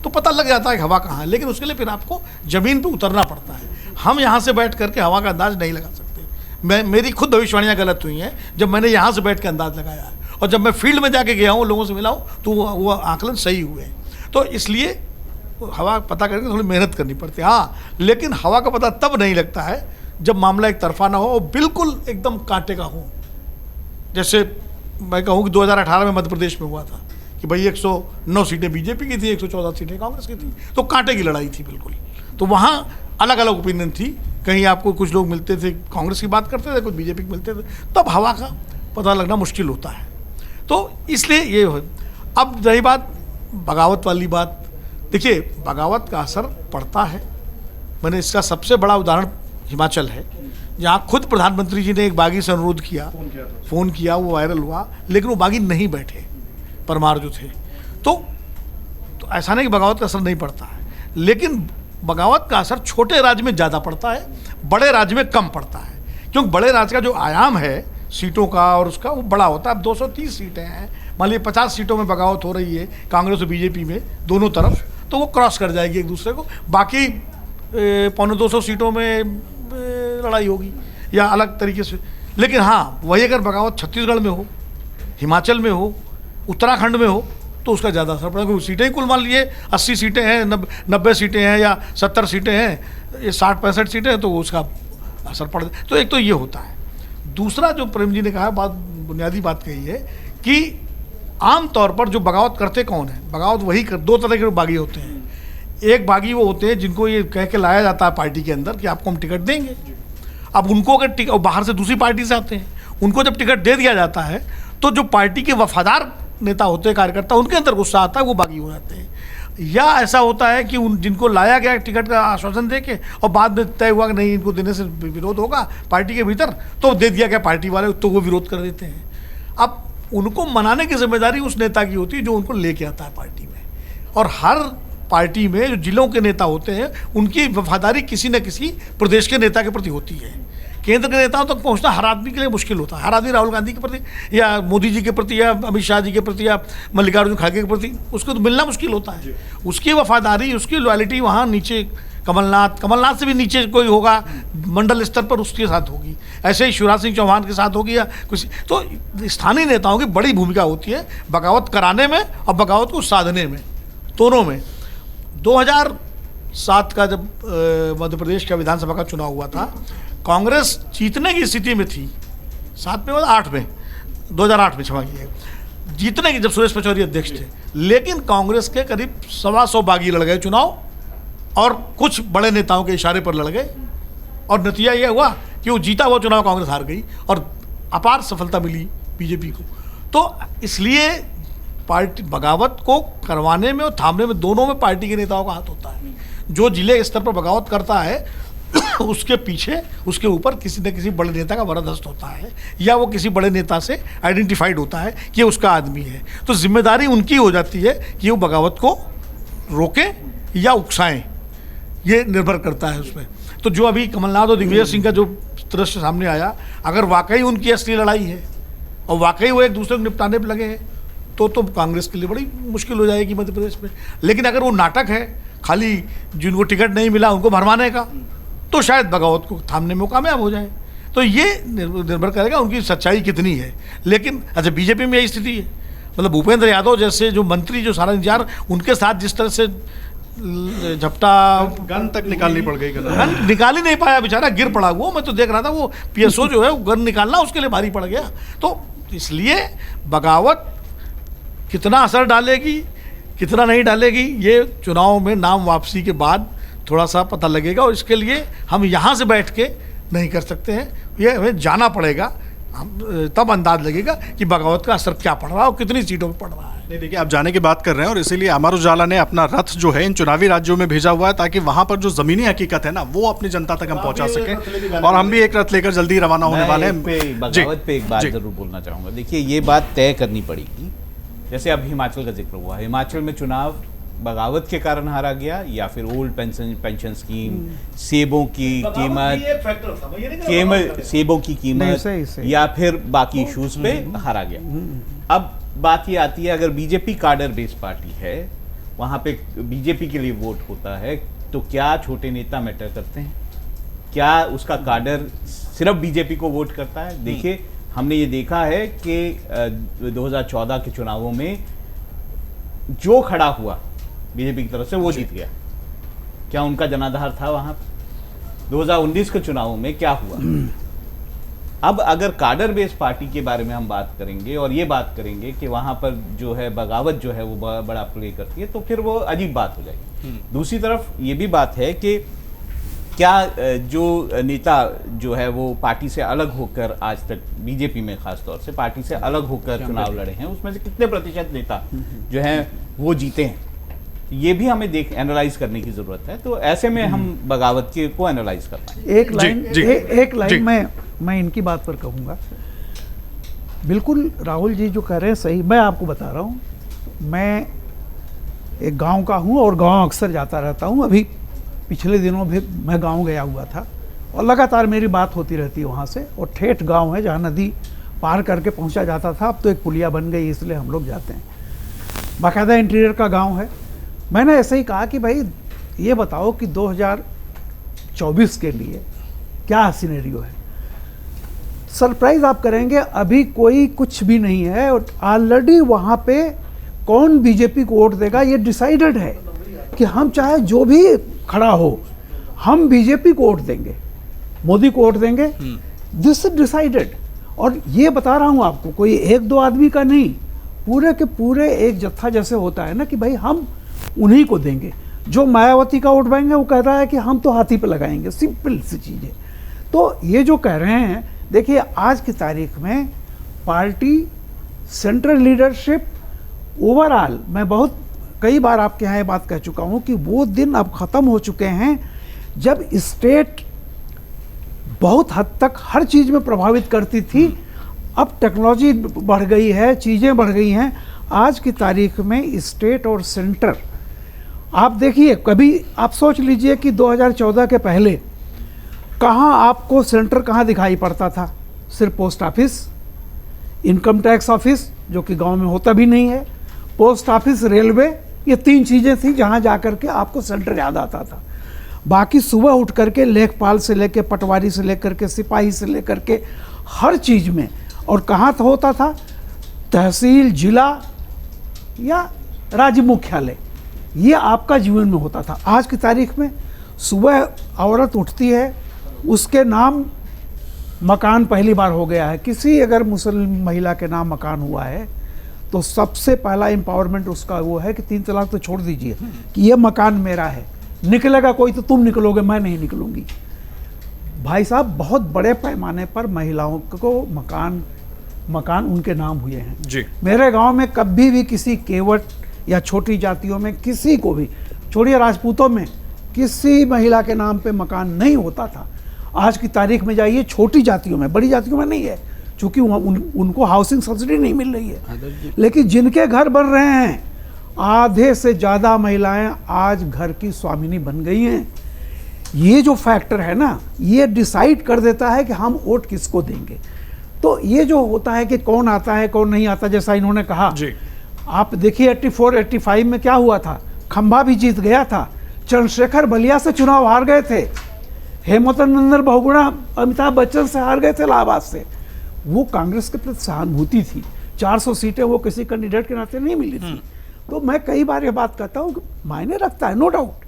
तो पता लग जाता है कि हवा कहाँ है। लेकिन उसके लिए फिर आपको ज़मीन पे उतरना पड़ता है। हम यहाँ से बैठ करके हवा का अंदाज़ नहीं लगा सकते। मेरी खुद भविष्यवाणियाँ गलत हुई हैं जब मैंने यहाँ से बैठ के अंदाज़ लगाया है, और जब मैं फील्ड में जाके गया हूँ, लोगों से मिला हूँ, तो वो आकलन सही हुए हैं। तो इसलिए हवा पता करके थोड़ी मेहनत करनी पड़ती है। हाँ, लेकिन हवा का पता तब नहीं लगता है जब मामला एक तरफा ना हो और बिल्कुल एकदम कांटे का हो। जैसे मैं कहूँ कि 2018 में मध्य प्रदेश में हुआ था कि भाई 109 सीटें बीजेपी की थी, 114 सीटें कांग्रेस की थी, तो कांटे की लड़ाई थी बिल्कुल। तो वहाँ अलग अलग ओपिनियन थी। कहीं आपको कुछ लोग मिलते थे कांग्रेस की बात करते थे, कुछ बीजेपी की मिलते थे, तब हवा का पता लगना मुश्किल होता है। तो इसलिए ये अब रही बात बगावत वाली बात, देखिए बगावत का असर पड़ता है। मैंने इसका सबसे बड़ा उदाहरण हिमाचल है, जहाँ खुद प्रधानमंत्री जी ने एक बागी से अनुरोध किया, फ़ोन किया, वो वायरल हुआ, लेकिन वो बागी नहीं बैठे, परमार जो थे। तो ऐसा नहीं कि बगावत का असर नहीं पड़ता है, लेकिन बगावत का असर छोटे राज्य में ज़्यादा पड़ता है, बड़े राज्य में कम पड़ता है। क्योंकि बड़े राज्य का जो आयाम है सीटों का और उसका, वो बड़ा होता है। अब 230 सीटें हैं, मान लीजिए 50 सीटों में बगावत हो रही है कांग्रेस और बीजेपी में दोनों तरफ, तो वो क्रॉस कर जाएगी एक दूसरे को। बाकी पौने 200 सीटों में लड़ाई होगी या अलग तरीके से। लेकिन हाँ, वही अगर बगावत छत्तीसगढ़ में हो, हिमाचल में हो, उत्तराखंड में हो, तो उसका ज़्यादा असर पड़ेगा। क्योंकि सीटें ही कुल मान लीजिए 80 सीटें हैं, 90 सीटें हैं या 70 सीटें हैं, ये 60-65 सीटें हैं, तो उसका असर पड़। तो एक तो ये होता है। दूसरा जो प्रेम जी ने कहा, बात बुनियादी बात कही है कि आम तौर पर जो बगावत करते कौन है, बगावत वही दो तरह के बागी होते हैं। एक बागी वो होते हैं जिनको ये कह के लाया जाता है पार्टी के अंदर कि आपको हम टिकट देंगे। अब उनको अगर बाहर से दूसरी पार्टी से आते हैं, उनको जब टिकट दे दिया जाता है तो जो पार्टी के वफादार नेता होते हैं, कार्यकर्ता, उनके अंदर गुस्सा आता है, वो बागी हो जाते हैं। या ऐसा होता है कि उन जिनको लाया गया टिकट का आश्वासन दे के और बाद में तय हुआ कि नहीं, इनको देने से विरोध होगा पार्टी के भीतर, तो दे दिया गया पार्टी वाले, तो वो विरोध कर देते हैं। अब उनको मनाने की जिम्मेदारी उस नेता की होती है जो उनको लेके आता है पार्टी में। और हर पार्टी में जो जिलों के नेता होते हैं, उनकी वफादारी किसी न किसी प्रदेश के नेता के प्रति होती है। केंद्र के नेताओं तक पहुंचना हर आदमी के लिए मुश्किल होता है। हर आदमी राहुल गांधी के प्रति या मोदी जी के प्रति या अमित शाह जी के प्रति या मल्लिकार्जुन खड़गे के प्रति उसको तो मिलना मुश्किल होता है। उसकी वफादारी, उसकी लॉयल्टी वहाँ नीचे कमलनाथ से भी नीचे कोई होगा, मंडल स्तर पर उसके साथ होगी। ऐसे ही शिवराज सिंह चौहान के साथ होगी या कुछ। तो स्थानीय नेताओं की बड़ी भूमिका होती है बगावत कराने में और बगावत को साधने में, दोनों में। 2007 का जब मध्य प्रदेश का विधानसभा का चुनाव हुआ था, कांग्रेस जीतने की स्थिति में थी। 7 में 8 में 2008 में, क्षमा कीजिए, जीतने की, जब सुरेश पचौरी अध्यक्ष थे। लेकिन कांग्रेस के करीब 125 बागी लड़ गए चुनाव और कुछ बड़े नेताओं के इशारे पर लड़ गए, और नतीजा यह हुआ कि वो जीता हुआ चुनाव कांग्रेस हार गई और अपार सफलता मिली बीजेपी को। तो इसलिए पार्टी बगावत को करवाने में और थामने में दोनों में पार्टी के नेताओं का हाथ होता है। जो जिले स्तर पर बगावत करता है उसके पीछे, उसके ऊपर किसी न किसी बड़े नेता का वरदस्त होता है, या वो किसी बड़े नेता से आइडेंटिफाइड होता है कि ये उसका आदमी है। तो जिम्मेदारी उनकी हो जाती है कि वो बगावत को रोकें या उकसाएं, ये निर्भर करता है उसमें। तो जो अभी कमलनाथ और दिग्विजय सिंह का जो दृश्य सामने आया, अगर वाकई उनकी असली लड़ाई है और वाकई वो एक दूसरे को निपटाने पर लगे हैं, तो कांग्रेस के लिए बड़ी मुश्किल हो जाएगी मध्य प्रदेश में। लेकिन अगर वो नाटक है खाली जिनको टिकट नहीं मिला उनको भरमाने का, तो शायद बगावत को थामने में कामयाब हो जाए। तो ये निर्भर करेगा उनकी सच्चाई कितनी है। लेकिन अच्छा, बीजेपी में यही स्थिति है। मतलब भूपेंद्र यादव जैसे जो मंत्री, जो सारा इंतजार, उनके साथ जिस तरह से झपटा, गन तक निकालनी पड़ गई। गन निकाल ही नहीं पाया बेचारा, गिर पड़ा वो। मैं तो देख रहा था वो पीएसओ जो है, वो गन निकालना उसके लिए भारी पड़ गया। तो इसलिए बगावत कितना असर डालेगी, कितना नहीं डालेगी, ये चुनाव में नाम वापसी के बाद थोड़ा सा पता लगेगा। और इसके लिए हम यहाँ से बैठ के नहीं कर सकते हैं, ये हमें जाना पड़ेगा। हम तब अंदाज लगेगा कि बगावत का असर क्या पड़ रहा है और कितनी सीटों पर पड़ रहा है। नहीं, देखिए, आप जाने की बात कर रहे हैं और इसीलिए अमर उजाला ने अपना रथ जो है इन चुनावी राज्यों में भेजा हुआ है, ताकि वहां पर जो जमीनी हकीकत है ना, वो अपनी जनता तक हम पहुंचा सकें। और हम भी एक रथ लेकर जल्दी रवाना होने वाले हैं। बगावत पे एक बात जरूर बोलना चाहूंगा। देखिए, ये बात तय करनी पड़ेगी। जैसे अब हिमाचल का जिक्र हुआ, हिमाचल में चुनाव बगावत के कारण हारा गया, या फिर ओल्ड पेंशन स्कीम, सेबों की कीमत, सेबों की कीमत, या फिर बाकी इश्यूज पे हारा गया। अब बात ये आती है, अगर बीजेपी कार्डर बेस्ड पार्टी है, वहां पे बीजेपी के लिए वोट होता है, तो क्या छोटे नेता मैटर करते हैं? क्या उसका कार्डर सिर्फ बीजेपी को वोट करता है? देखिए, हमने ये देखा है कि 2014 के चुनावों में जो खड़ा हुआ बीजेपी की तरफ से, वो जीत गया। क्या उनका जनाधार था वहां? 2019 के चुनावों में क्या हुआ? अब अगर कार्डर बेस्ड पार्टी के बारे में हम बात करेंगे और ये बात करेंगे कि वहां पर जो है बगावत जो है वो बड़ा प्ले करती है, तो फिर वो अजीब बात हो जाएगी। दूसरी तरफ ये भी बात है कि क्या जो नेता जो है वो पार्टी से अलग होकर, आज तक बीजेपी में खास तौर से पार्टी से अलग होकर चुनाव लड़े हैं, उसमें से कितने प्रतिशत नेता जो हैं वो जीते हैं, ये भी हमें एनालाइज करने की जरूरत है। तो ऐसे में हम बगावत को एनालाइज कर पाएंगे। एक लाइन मैं इनकी बात पर कहूँगा। बिल्कुल राहुल जी जो कह रहे हैं सही। मैं आपको बता रहा हूँ, मैं एक गांव का हूँ और गांव अक्सर जाता रहता हूँ। अभी पिछले दिनों भी मैं गांव गया हुआ था और लगातार मेरी बात होती रहती है वहाँ से। और ठेठ गांव है जहाँ नदी पार करके पहुँचा जाता था, अब तो एक पुलिया बन गई, इसलिए हम लोग जाते हैं। बाकायदा इंटीरियर का गांव है। मैंने ऐसे ही कहा कि भाई ये बताओ कि 2024 के लिए क्या सिनेरियो है। सरप्राइज आप करेंगे, अभी कोई कुछ भी नहीं है और ऑलरेडी वहाँ पे कौन बीजेपी को वोट देगा ये डिसाइडेड है कि हम चाहे जो भी खड़ा हो हम बीजेपी को वोट देंगे, मोदी को वोट देंगे। This is decided. और ये बता रहा हूँ आपको, कोई एक दो आदमी का नहीं, पूरे के पूरे एक जत्था जैसे होता है ना कि भाई हम उन्हीं को देंगे। जो मायावती का वोट पाएंगे वो कह रहा है कि हम तो हाथी पे लगाएंगे, सिंपल सी चीज़ है। तो ये जो कह रहे हैं, देखिए आज की तारीख में पार्टी, सेंट्रल लीडरशिप, ओवरऑल मैं बहुत कई बार आपके यहाँ ये बात कह चुका हूँ कि वो दिन अब ख़त्म हो चुके हैं जब स्टेट बहुत हद तक हर चीज़ में प्रभावित करती थी। अब टेक्नोलॉजी बढ़ गई है, चीज़ें बढ़ गई हैं। आज की तारीख में स्टेट और सेंटर, आप देखिए, कभी आप सोच लीजिए कि 2014 के पहले कहाँ आपको सेंटर कहाँ दिखाई पड़ता था? सिर्फ post office, income tax office जो कि गांव में होता भी नहीं है, पोस्ट ऑफिस, रेलवे, ये 3 चीज़ें थी जहाँ जा कर के आपको सेंटर याद आता था। बाकी सुबह उठ करके लेखपाल से लेकर, पटवारी से लेकर के, सिपाही से लेकर के हर चीज़ में, और कहाँ होता था? तहसील, जिला या राज्य मुख्यालय, ये आपका जीवन में होता था। आज की तारीख में सुबह औरत उठती है, उसके नाम मकान पहली बार हो गया है। किसी अगर मुस्लिम महिला के नाम मकान हुआ है तो सबसे पहला एम्पावरमेंट उसका वो है कि 3 तलाक तो छोड़ दीजिए कि ये मकान मेरा है, निकलेगा कोई तो तुम निकलोगे, मैं नहीं निकलूंगी। भाई साहब, बहुत बड़े पैमाने पर महिलाओं को मकान उनके नाम हुए हैं जी। मेरे गांव में कभी भी किसी केवट या छोटी जातियों में किसी को भी, छोड़िए राजपूतों में, किसी महिला के नाम पे मकान नहीं होता था। आज की तारीख में जाइए, छोटी जातियों में, बड़ी जातियों में नहीं है, चूँकि उनको हाउसिंग सब्सिडी नहीं मिल रही है। लेकिन जिनके घर बन रहे हैं, आधे से ज़्यादा महिलाएं आज घर की स्वामिनी बन गई हैं। ये जो फैक्टर है ना, ये डिसाइड कर देता है कि हम वोट किसको देंगे। तो ये जो होता है कि कौन आता है कौन नहीं आता, जैसा इन्होंने कहा जी। आप देखिए 84-85 में क्या हुआ था, खंबा भी जीत गया था, चंद्रशेखर बलिया से चुनाव हार गए थे, हेमंत नंदन बहुगुणा अमिताभ बच्चन से हार गए थे इलाहाबाद से। वो कांग्रेस के प्रति सहानुभूति थी। 400 सीटें वो किसी कैंडिडेट के नाते नहीं मिली थी। तो मैं कई बार ये बात कहता हूँ, मायने रखता है, नो डाउट,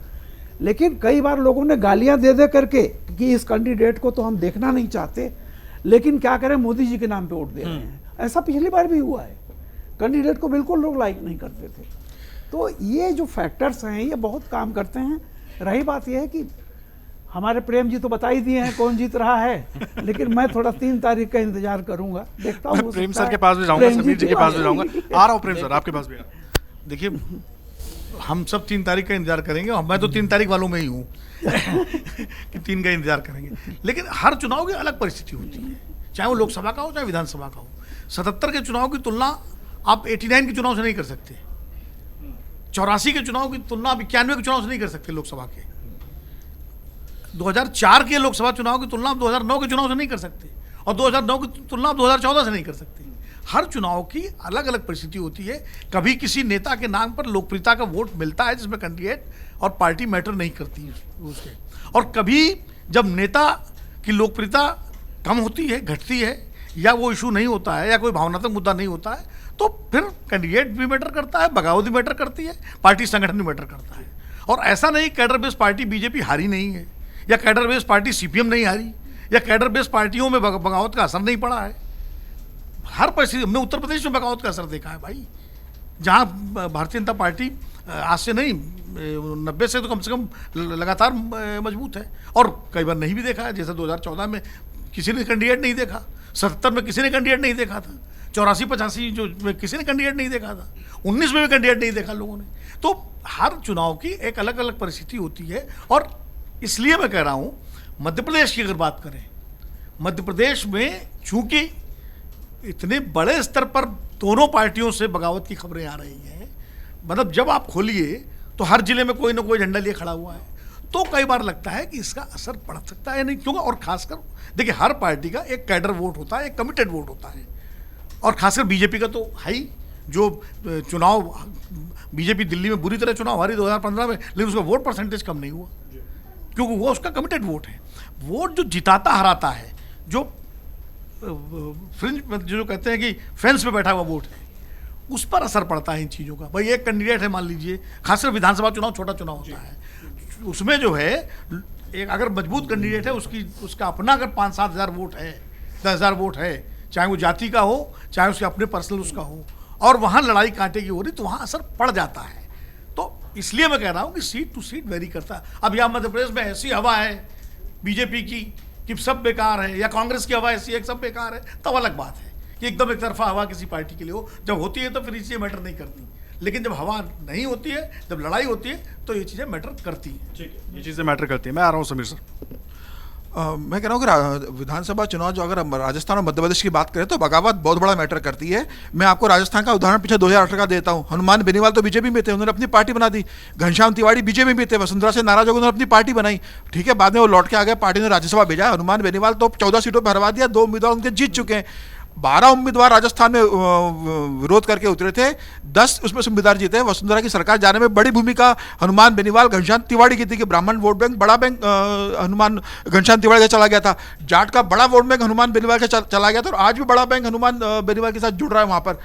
लेकिन कई बार लोगों ने गालियाँ दे दे करके कि इस कैंडिडेट को तो हम देखना नहीं चाहते, लेकिन क्या करें, मोदी जी के नाम पे वोट दे रहे हैं। ऐसा पिछली बार भी हुआ है, कैंडिडेट को बिल्कुल लोग लाइक नहीं करते थे। तो ये जो फैक्टर्स हैं ये बहुत काम करते हैं। रही बात ये है कि हमारे प्रेम जी तो बता ही दिए हैं कौन जीत रहा है, लेकिन मैं थोड़ा 3 तारीख का इंतजार करूंगा, देखता हूँ। प्रेम सर के पास भी जाऊंगा, समीर जी के पास भी जाऊंगा। आ रहा हूँ प्रेम सर, आपके पास भी। देखिए, हम सब 3 तारीख का इंतजार करेंगे, और मैं तो 3 तारीख वालों में ही हूँ कि 3 का इंतजार करेंगे। लेकिन हर चुनाव की अलग परिस्थिति होती है, चाहे वो लोकसभा का हो चाहे विधानसभा का हो। 77 के चुनाव की तुलना आप 89 के चुनाव से नहीं कर सकते, 84 के चुनाव की तुलना आप 91 के चुनाव से नहीं कर सकते, लोकसभा के 2004 के लोकसभा चुनाव की तुलना आप 2009 के चुनाव से नहीं कर सकते, और 2009 की तुलना आप 2014 से नहीं कर सकते। हर चुनाव की अलग अलग परिस्थिति होती है। कभी किसी नेता के नाम पर लोकप्रियता का वोट मिलता है जिसमें कैंडिडेट और पार्टी मैटर नहीं करती उसके, और कभी जब नेता की लोकप्रियता कम होती है, घटती है, या वो इशू नहीं होता है, या कोई भावनात्मक मुद्दा नहीं होता है, तो फिर कैंडिडेट भी मैटर करता है, बगावत भी मैटर करती है, पार्टी संगठन भी मैटर करता है। और ऐसा नहीं कैडर बेस्ड पार्टी बीजेपी हारी नहीं है, या कैडर बेस्ड पार्टी सीपीएम नहीं हारी, या कैडर बेस्ड पार्टियों में बगावत का असर नहीं पड़ा है। हर परिस्थिति, हमने उत्तर प्रदेश में बगावत का असर देखा है भाई, जहाँ भारतीय जनता पार्टी आज से नहीं 90 से तो कम से कम लगातार मजबूत है, और कई बार नहीं भी देखा है। जैसे 2014 में किसी ने कैंडिडेट नहीं देखा, 77 में किसी ने कैंडिडेट नहीं देखा था, 84-85 जो में किसी ने कैंडिडेट नहीं देखा था, 19 में भी कैंडिडेट नहीं देखा लोगों ने। तो हर चुनाव की एक अलग अलग परिस्थिति होती है, और इसलिए मैं कह रहा हूँ, मध्य प्रदेश की अगर बात करें, मध्य प्रदेश में चूंकि इतने बड़े स्तर पर दोनों पार्टियों से बगावत की खबरें आ रही हैं, मतलब जब आप खोलिए तो हर जिले में कोई ना कोई झंडा लिए खड़ा हुआ है, तो कई बार लगता है कि इसका असर पड़ सकता है या नहीं। क्योंकि और खासकर देखिए, हर पार्टी का एक कैडर वोट होता है, एक कमिटेड वोट होता है, और खासकर बीजेपी का तो है ही। जो चुनाव बीजेपी दिल्ली में बुरी तरह चुनाव हारी 2015 में, लेकिन उसका वोट परसेंटेज कम नहीं हुआ, क्योंकि वो उसका कमिटेड वोट है। वोट जो जिताता हराता है, जो फ्रिंज जो कहते हैं कि फेंस पे बैठा हुआ वोट है, उस पर असर पड़ता है इन चीज़ों का। भाई एक कैंडिडेट है मान लीजिए, खासकर विधानसभा चुनाव छोटा चुनाव होता है, उसमें जो है एक अगर मजबूत कैंडिडेट है, उसका अपना अगर 5-7 हज़ार वोट है, 10 हज़ार वोट है, चाहे वो जाति का हो चाहे उसके अपने पर्सनल उसका हो, और वहाँ लड़ाई कांटे की हो रही, तो वहाँ असर पड़ जाता है। तो इसलिए मैं कह रहा हूँ कि सीट टू सीट वेरी करता है। अब यहाँ मध्य प्रदेश में ऐसी हवा है बीजेपी की कि सब बेकार है, या कांग्रेस की हवा ऐसी है कि सब बेकार है, तब अलग बात है कि एकदम एक तरफा हवा किसी पार्टी के लिए हो। जब होती है तो फिर ये चीज़ें मैटर नहीं करती, लेकिन जब हवा नहीं होती है, जब लड़ाई होती है, तो ये चीज़ें मैटर करती हैं। ठीक है, ये चीज़ें मैटर करती हैं। मैं आ रहा हूँ समीर सर। मैं कह रहा हूँ कि विधानसभा चुनाव जो अगर हम राजस्थान और मध्य प्रदेश की बात करें तो बगावत बहुत बड़ा मैटर करती है। मैं आपको राजस्थान का उदाहरण पीछे 2018 का देता हूँ। हनुमान बेनीवाल तो बीजेपी में थे, उन्होंने अपनी पार्टी बना दी। घनश्याम तिवाड़ी बीजेपी में थे, वसुंधरा से नाराज हो गए, उन्होंने अपनी पार्टी बनाई। ठीक है, बाद में वो लौट के आ गए, पार्टी ने राज्यसभा भेजा। हनुमान बेनीवाल तो 14 सीटों पर हरवा दिया, 2 उम्मीदवार उनके जीत चुके हैं। 12 उम्मीदवार राजस्थान में विरोध करके उतरे थे, 10 उसमें से उम्मीदवार जीते। वसुंधरा की सरकार जाने में बड़ी भूमिका हनुमान बेनीवाल, घनश्याम तिवाड़ी की थी कि ब्राह्मण वोट बैंक बड़ा बैंक हनुमान घनश्याम तिवाड़ी का चला गया था। जाट का बड़ा वोट बैंक हनुमान बेनीवाल का चला गया था, और आज भी बड़ा बैंक हनुमान बेनीवाल के साथ जुड़ रहा है वहाँ पर।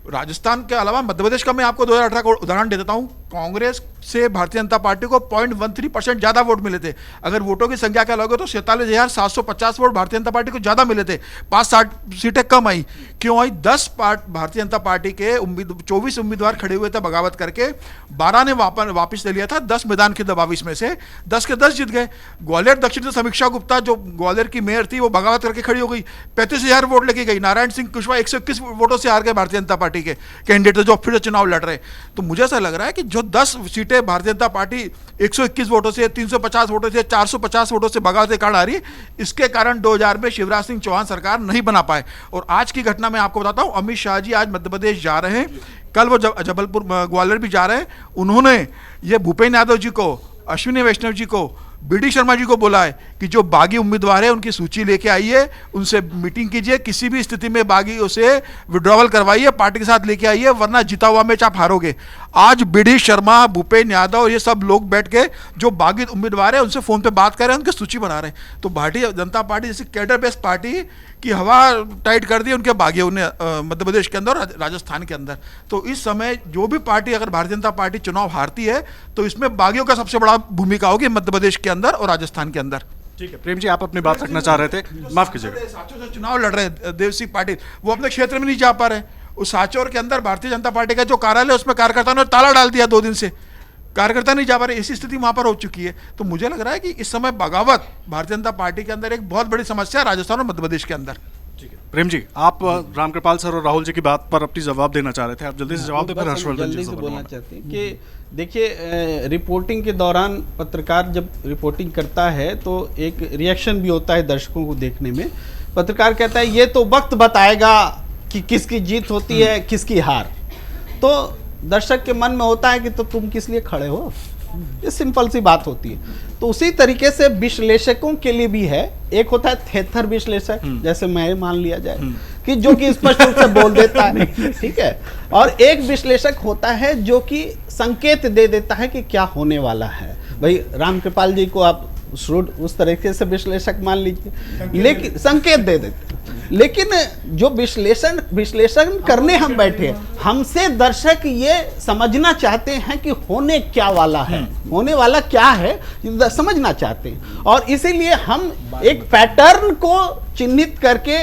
राजस्थान के अलावा मध्य प्रदेश का मैं आपको 2018 का उदाहरण दे देता हूँ। कांग्रेस से भारतीय जनता पार्टी को 0.13% ज़्यादा वोट मिले थे। अगर वोटों की संख्या क्या लोगे तो 47,750 वोट भारतीय जनता पार्टी को ज़्यादा मिले थे। 5-7 सीटें कम आई। क्यों आई? 10 भारतीय जनता पार्टी के 24 उम्मीदवार खड़े हुए थे बगावत करके, 12 ने वापस ले लिया था। 10 मैदान के दबाव में से 10 के 10 जीत गए। ग्वालियर दक्षिण से समीक्षा गुप्ता जो ग्वालियर की मेयर थी वो बगावत करके खड़ी हो गई, 35,000 वोट लेके गई। नारायण सिंह कुशवाहा 121 वोटों से हार गए भारतीय जनता पार्टी के कैंडिडेट जो फिर चुनाव लड़ रहे। तो मुझे ऐसा लग रहा है कि जो 10 सीटें भारतीय जनता पार्टी 121 वोटों से, 350 वोटों से, 450 वोटों से बगावत के कारण आ रही, इसके कारण 2000 में शिवराज सिंह चौहान सरकार नहीं बना पाए। और आज की घटना मैं आपको बताता हूं, अमित शाह जी आज मध्य प्रदेश जा रहे हैं, कल वो जबलपुर ग्वालियर भी जा रहे हैं। उन्होंने ये भूपेन्द्र यादव जी को, अश्विनी वैष्णव जी को, BD शर्मा जी को बोला है कि जो बागी उम्मीदवार है उनकी सूची लेके आइए, उनसे मीटिंग कीजिए, किसी भी स्थिति में बागियों से विड्रॉवल करवाइए, पार्टी के साथ लेके आइए, वरना जीता हुआ मैच आप हारोगे। आज BD शर्मा, भूपेन्द्र यादव, ये सब लोग बैठ के जो बागी उम्मीदवार है उनसे फ़ोन पे बात कर रहे हैं, उनकी सूची बना रहे हैं। तो भारतीय जनता पार्टी जैसी कैडर बेस्ड पार्टी की हवा टाइट कर दी उनके बागियों ने मध्य प्रदेश के अंदर और राजस्थान के अंदर। तो इस समय जो भी पार्टी, अगर भारतीय जनता पार्टी चुनाव हारती है तो इसमें बागियों का सबसे बड़ा भूमिका होगी मध्य प्रदेश के अंदर और राजस्थान के अंदर। ठीक है, प्रेम जी आप अपनी बात रखना चाह रहे थे, माफ कीजिएगा। सांचौर से चुनाव लड़ रहे हैं देव सिंह पाटिल, वो अपने क्षेत्र में नहीं जा पा रहे। उस सांचौर के अंदर भारतीय जनता पार्टी का जो कार्यालय है उसमें कार्यकर्ताओं ने ताला डाल दिया, 2 दिन से कार्यकर्ता नहीं जा पा रहे। ऐसी स्थिति वहां पर हो चुकी है। तो मुझे लग रहा है कि इस समय बगावत भारतीय जनता पार्टी के अंदर एक बहुत बड़ी समस्या है राजस्थान और मध्य प्रदेश के अंदर। ठीक है, प्रेम जी आप रामकृपाल सर और राहुल जी की बात पर अपनी जवाब देना चाह रहे थे, आप जल्दी से जवाब दें, फिर हर्षवर्धन जी जल्दी से बोलना चाहते हैं कि देखिए, रिपोर्टिंग के दौरान पत्रकार जब रिपोर्टिंग करता है तो एक रिएक्शन भी होता है दर्शकों को देखने में। पत्रकार कहता है ये तो वक्त बताएगा कि किसकी जीत होती है किसकी हार। तो दर्शक के मन में होता है कि तो तुम किस लिए खड़े हो, ये सिंपल सी बात होती है। तो उसी तरीके से विश्लेषकों के लिए भी है, एक होता है थेथर विश्लेषक, जैसे मैं मान लिया जाए कि जो कि स्पष्ट रूप से बोल देता है, ठीक है, और एक विश्लेषक होता है जो कि संकेत दे देता है कि क्या होने वाला है। भाई रामकृपाल जी को आप उस तरीके से विश्लेषक मान लीजिए, लेकिन संकेत दे देते। लेकिन जो विश्लेषण करने हम बैठे हैं, हमसे दर्शक ये समझना चाहते हैं कि होने क्या वाला है, होने वाला क्या है समझना चाहते हैं। और इसीलिए हम एक पैटर्न को चिन्हित करके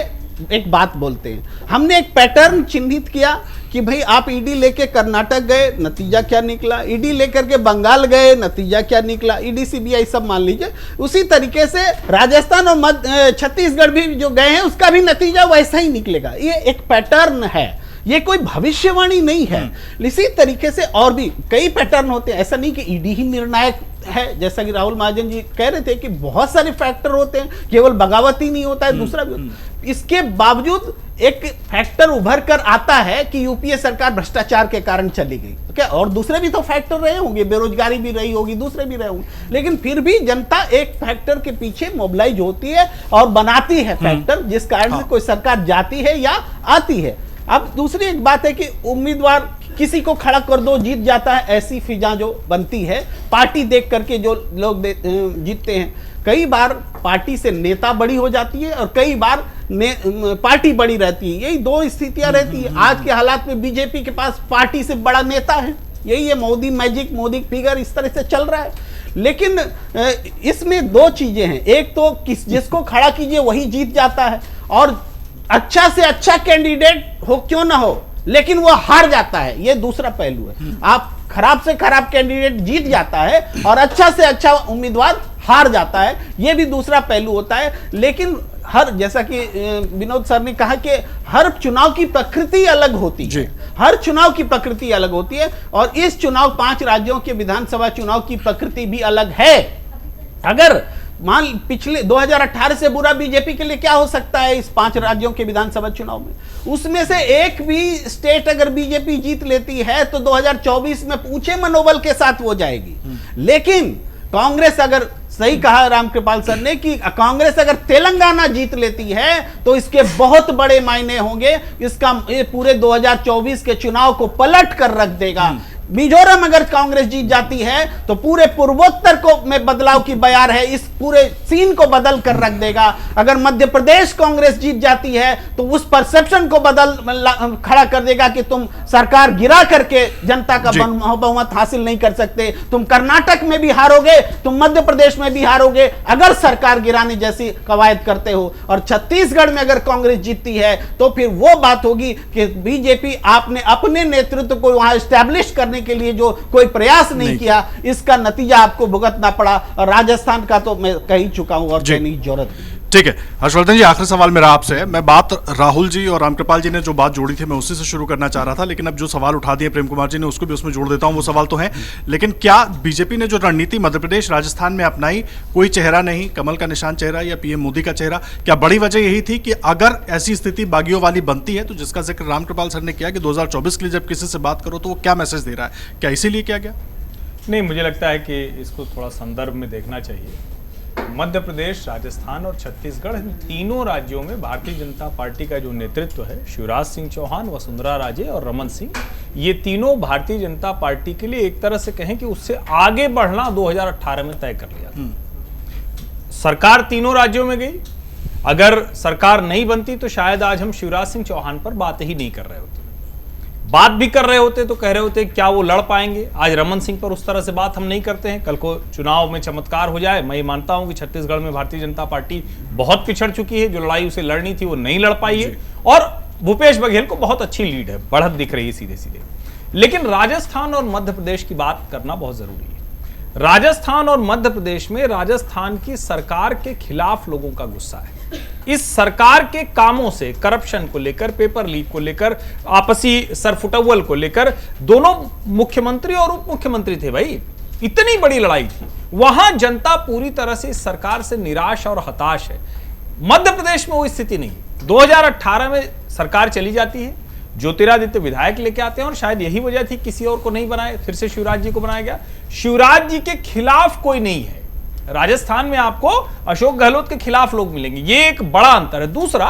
एक बात बोलते हैं। हमने एक पैटर्न चिन्हित किया कि भाई आप ईडी लेके कर्नाटक गए, नतीजा क्या निकला, ईडी लेकर के बंगाल गए, नतीजा क्या निकला, ईडी सीबीआई सब मान लीजिए। उसी तरीके से राजस्थान और छत्तीसगढ़ भी जो गए हैं उसका भी नतीजा वैसा ही निकलेगा। ये एक पैटर्न है, ये कोई भविष्यवाणी नहीं है। इसी तरीके से और भी कई पैटर्न होते हैं, ऐसा नहीं कि ईडी ही निर्णायक है। जैसा कि राहुल महाजन जी कह रहे थे कि बहुत सारे फैक्टर होते हैं, केवल बगावत ही नहीं होता है, दूसरा भी होता है। इसके बावजूद एक फैक्टर उभर कर आता है कि यूपीए सरकार भ्रष्टाचार के कारण चली गई, क्या और दूसरे भी तो फैक्टर रहे होंगे, बेरोजगारी भी रही होगी, दूसरे भी रहे होंगे, लेकिन फिर भी जनता एक फैक्टर के पीछे मोबिलाइज होती है और बनाती है फैक्टर, जिस कारण से कोई सरकार जाती है या आती है। अब दूसरी एक बात है कि उम्मीदवार किसी को खड़ा कर दो जीत जाता है, ऐसी फिजा जो बनती है पार्टी देख करके जो लोग जीतते हैं। कई बार पार्टी से नेता बड़ी हो जाती है और कई बार पार्टी बड़ी रहती है, यही दो स्थितियां रहती है। आज के हालात में बीजेपी के पास पार्टी से बड़ा नेता है, यही है मोदी मैजिक, मोदी फिगर, इस तरह से चल रहा है। लेकिन इसमें दो चीजें हैं, एक तो जिसको खड़ा कीजिए वही जीत जाता है, और अच्छा से अच्छा कैंडिडेट हो क्यों ना हो लेकिन वो हार जाता है, ये दूसरा पहलू है। आप खराब से खराब कैंडिडेट जीत जाता है और अच्छा से अच्छा उम्मीदवार हार जाता है, ये भी दूसरा पहलू होता है। लेकिन जैसा कि विनोद सर ने कहा कि हर चुनाव की प्रकृति अलग होती है, हर चुनाव की प्रकृति अलग होती है, और इस चुनाव 5 राज्यों के विधानसभा चुनाव की प्रकृति भी अलग है। अगर मान पिछले 2018 से बुरा बीजेपी के लिए क्या हो सकता है इस 5 राज्यों के विधानसभा चुनाव में, उसमें से एक भी स्टेट अगर बीजेपी जीत लेती है तो 2024 में ऊंचे मनोबल के साथ वो जाएगी। लेकिन कांग्रेस, अगर सही कहा रामकृपाल सर ने कि कांग्रेस अगर तेलंगाना जीत लेती है तो इसके बहुत बड़े मायने होंगे, इसका ये पूरे 2024 के चुनाव को पलट कर रख देगा। मिजोरम अगर कांग्रेस जीत जाती है तो पूरे पूर्वोत्तर को में बदलाव की बयार है, इस पूरे सीन को बदल कर रख देगा। अगर मध्य प्रदेश कांग्रेस जीत जाती है तो उस परसेप्शन को खड़ा कर देगा कि तुम सरकार गिरा करके जनता का बहुमत हासिल नहीं कर सकते, तुम कर्नाटक में भी हारोगे, तुम मध्य प्रदेश में भी हारोगे अगर सरकार गिराने जैसी कवायद करते हो। और छत्तीसगढ़ में अगर कांग्रेस जीतती है तो फिर वो बात होगी कि बीजेपी आपने अपने नेतृत्व को वहां स्टैब्लिश करने के लिए जो कोई प्रयास नहीं किया, इसका नतीजा आपको भुगतना पड़ा। और राजस्थान का तो मैं कह ही चुका हूं और कहने की जरूरत नहीं। ठीक है हर्षवर्धन जी, आखिरी सवाल मेरा आपसे है। मैं बात राहुल जी और रामकृपाल जी ने जो बात जोड़ी थी मैं उसी से शुरू करना चाह रहा था, लेकिन अब जो सवाल उठा दिए प्रेम कुमार जी ने उसको भी उसमें जोड़ देता हूं। वो सवाल तो है, लेकिन क्या बीजेपी ने जो रणनीति मध्य प्रदेश राजस्थान में अपनाई, कोई चेहरा नहीं, कमल का निशान चेहरा या पीएम मोदी का चेहरा, क्या बड़ी वजह यही थी कि अगर ऐसी स्थिति बागियों वाली बनती है तो जिसका जिक्र रामकृपाल सर ने किया कि 2024 के लिए जब किसी से बात करो तो वो क्या मैसेज दे रहा है, क्या इसीलिए किया गया? नहीं, मुझे लगता है कि इसको थोड़ा संदर्भ में देखना चाहिए। मध्य प्रदेश, राजस्थान और छत्तीसगढ़, इन तीनों राज्यों में भारतीय जनता पार्टी का जो नेतृत्व है, शिवराज सिंह चौहान, वसुंधरा राजे और रमन सिंह, ये तीनों भारतीय जनता पार्टी के लिए एक तरह से कहें कि उससे आगे बढ़ना 2018 में तय कर लिया। सरकार तीनों राज्यों में गई, अगर सरकार नहीं बनती तो शायद आज हम शिवराज सिंह चौहान पर बात ही नहीं कर रहे होते। बात भी कर रहे होते तो कह रहे होते क्या वो लड़ पाएंगे। आज रमन सिंह पर उस तरह से बात हम नहीं करते हैं, कल को चुनाव में चमत्कार हो जाए। मैं ये मानता हूं कि छत्तीसगढ़ में भारतीय जनता पार्टी बहुत पिछड़ चुकी है, जो लड़ाई उसे लड़नी थी वो नहीं लड़ पाई है, और भूपेश बघेल को बहुत अच्छी लीड है, बढ़त दिख रही है सीधे सीधे। लेकिन राजस्थान और मध्य प्रदेश की बात करना बहुत जरूरी है। राजस्थान और मध्य प्रदेश में राजस्थान की सरकार के खिलाफ लोगों का गुस्सा है। इस सरकार के कामों से, करप्शन को लेकर, पेपर लीक को लेकर, आपसी सरफुटअव्वल को लेकर, दोनों मुख्यमंत्री और उप मुख्यमंत्री थे भाई, इतनी बड़ी लड़ाई थी। वहां जनता पूरी तरह से इस सरकार से निराश और हताश है। मध्य प्रदेश में वो स्थिति नहीं। 2018 में सरकार चली जाती है, ज्योतिरादित्य विधायक लेके आते हैं, और शायद यही वजह थी किसी और को नहीं बनाए, फिर से शिवराज जी को बनाया गया। शिवराज जी के खिलाफ कोई नहीं है। राजस्थान में आपको अशोक गहलोत के खिलाफ लोग मिलेंगे, ये एक बड़ा अंतर है। दूसरा,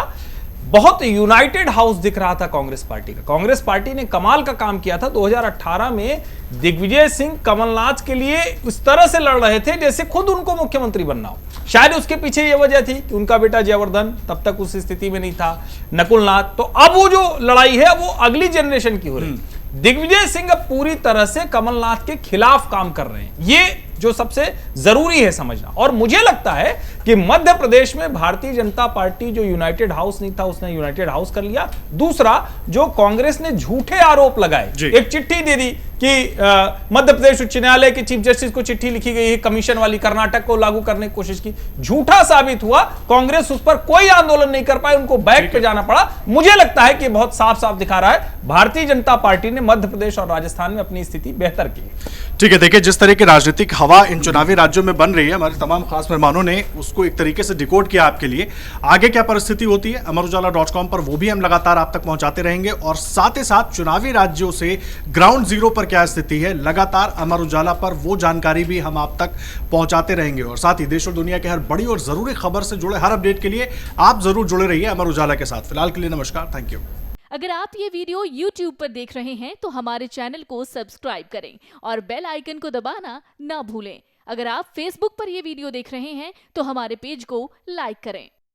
बहुत यूनाइटेड हाउस दिख रहा था कांग्रेस पार्टी का। कांग्रेस पार्टी ने कमाल का काम किया था 2018 में। दिग्विजय सिंह कमलनाथ के लिए उस तरह से लड़ रहे थे जैसे खुद उनको मुख्यमंत्री बनना हो। शायद उसके पीछे यह वजह थी कि उनका बेटा जयवर्धन तब तक उस स्थिति में नहीं था, नकुलनाथ। तो अब वो जो लड़ाई है वो अगली जनरेशन की हो रही है। दिग्विजय सिंह अब पूरी तरह से कमलनाथ के खिलाफ काम कर रहे हैं, ये जो सबसे जरूरी है समझना। और मुझे लगता है कि मध्य प्रदेश में भारतीय जनता पार्टी जो यूनाइटेड हाउस नहीं था उसने यूनाइटेड हाउस कर लिया। दूसरा, जो कांग्रेस ने झूठे आरोप लगाए, एक चिट्ठी दे दी कि मध्य प्रदेश उच्च न्यायालय के चीफ जस्टिस को चिट्ठी लिखी गई है कमीशन वाली, कर्नाटक को लागू करने की कोशिश की, झूठा साबित हुआ। कांग्रेस उस पर कोई आंदोलन नहीं कर पाई, उनको बैक पे जाना पड़ा। मुझे लगता है कि बहुत साफ साफ दिखा रहा है भारतीय जनता पार्टी ने मध्य प्रदेश और राजस्थान में अपनी स्थिति बेहतर की। ठीक है, देखिए जिस तरह की राजनीतिक हवा इन चुनावी राज्यों में बन रही है, हमारे तमाम खास मेहमानों ने उसको एक तरीके से डिकोड किया आपके लिए। आगे क्या परिस्थिति होती है अमरुजाला.com पर वो भी हम लगातार आप तक पहुंचाते रहेंगे, और साथ ही साथ चुनावी राज्यों से ग्राउंड जीरो पर क्या स्थिति है लगातार अमर उजाला पर वो जानकारी भी हम आप तक पहुंचाते रहेंगे। और साथ ही देश और दुनिया के हर बड़ी और जरूरी खबर से जुड़े हर अपडेट के लिए आप जरूर जुड़े रहिए अमर उजाला के साथ। फिलहाल के लिए नमस्कार, थैंक यू। अगर आप ये वीडियो YouTube पर देख रहे हैं तो हमारे चैनल को सब्सक्राइब करें और बेल आइकन को दबाना ना भूलें। अगर आप Facebook पर ये वीडियो देख रहे हैं तो हमारे पेज को लाइक करें।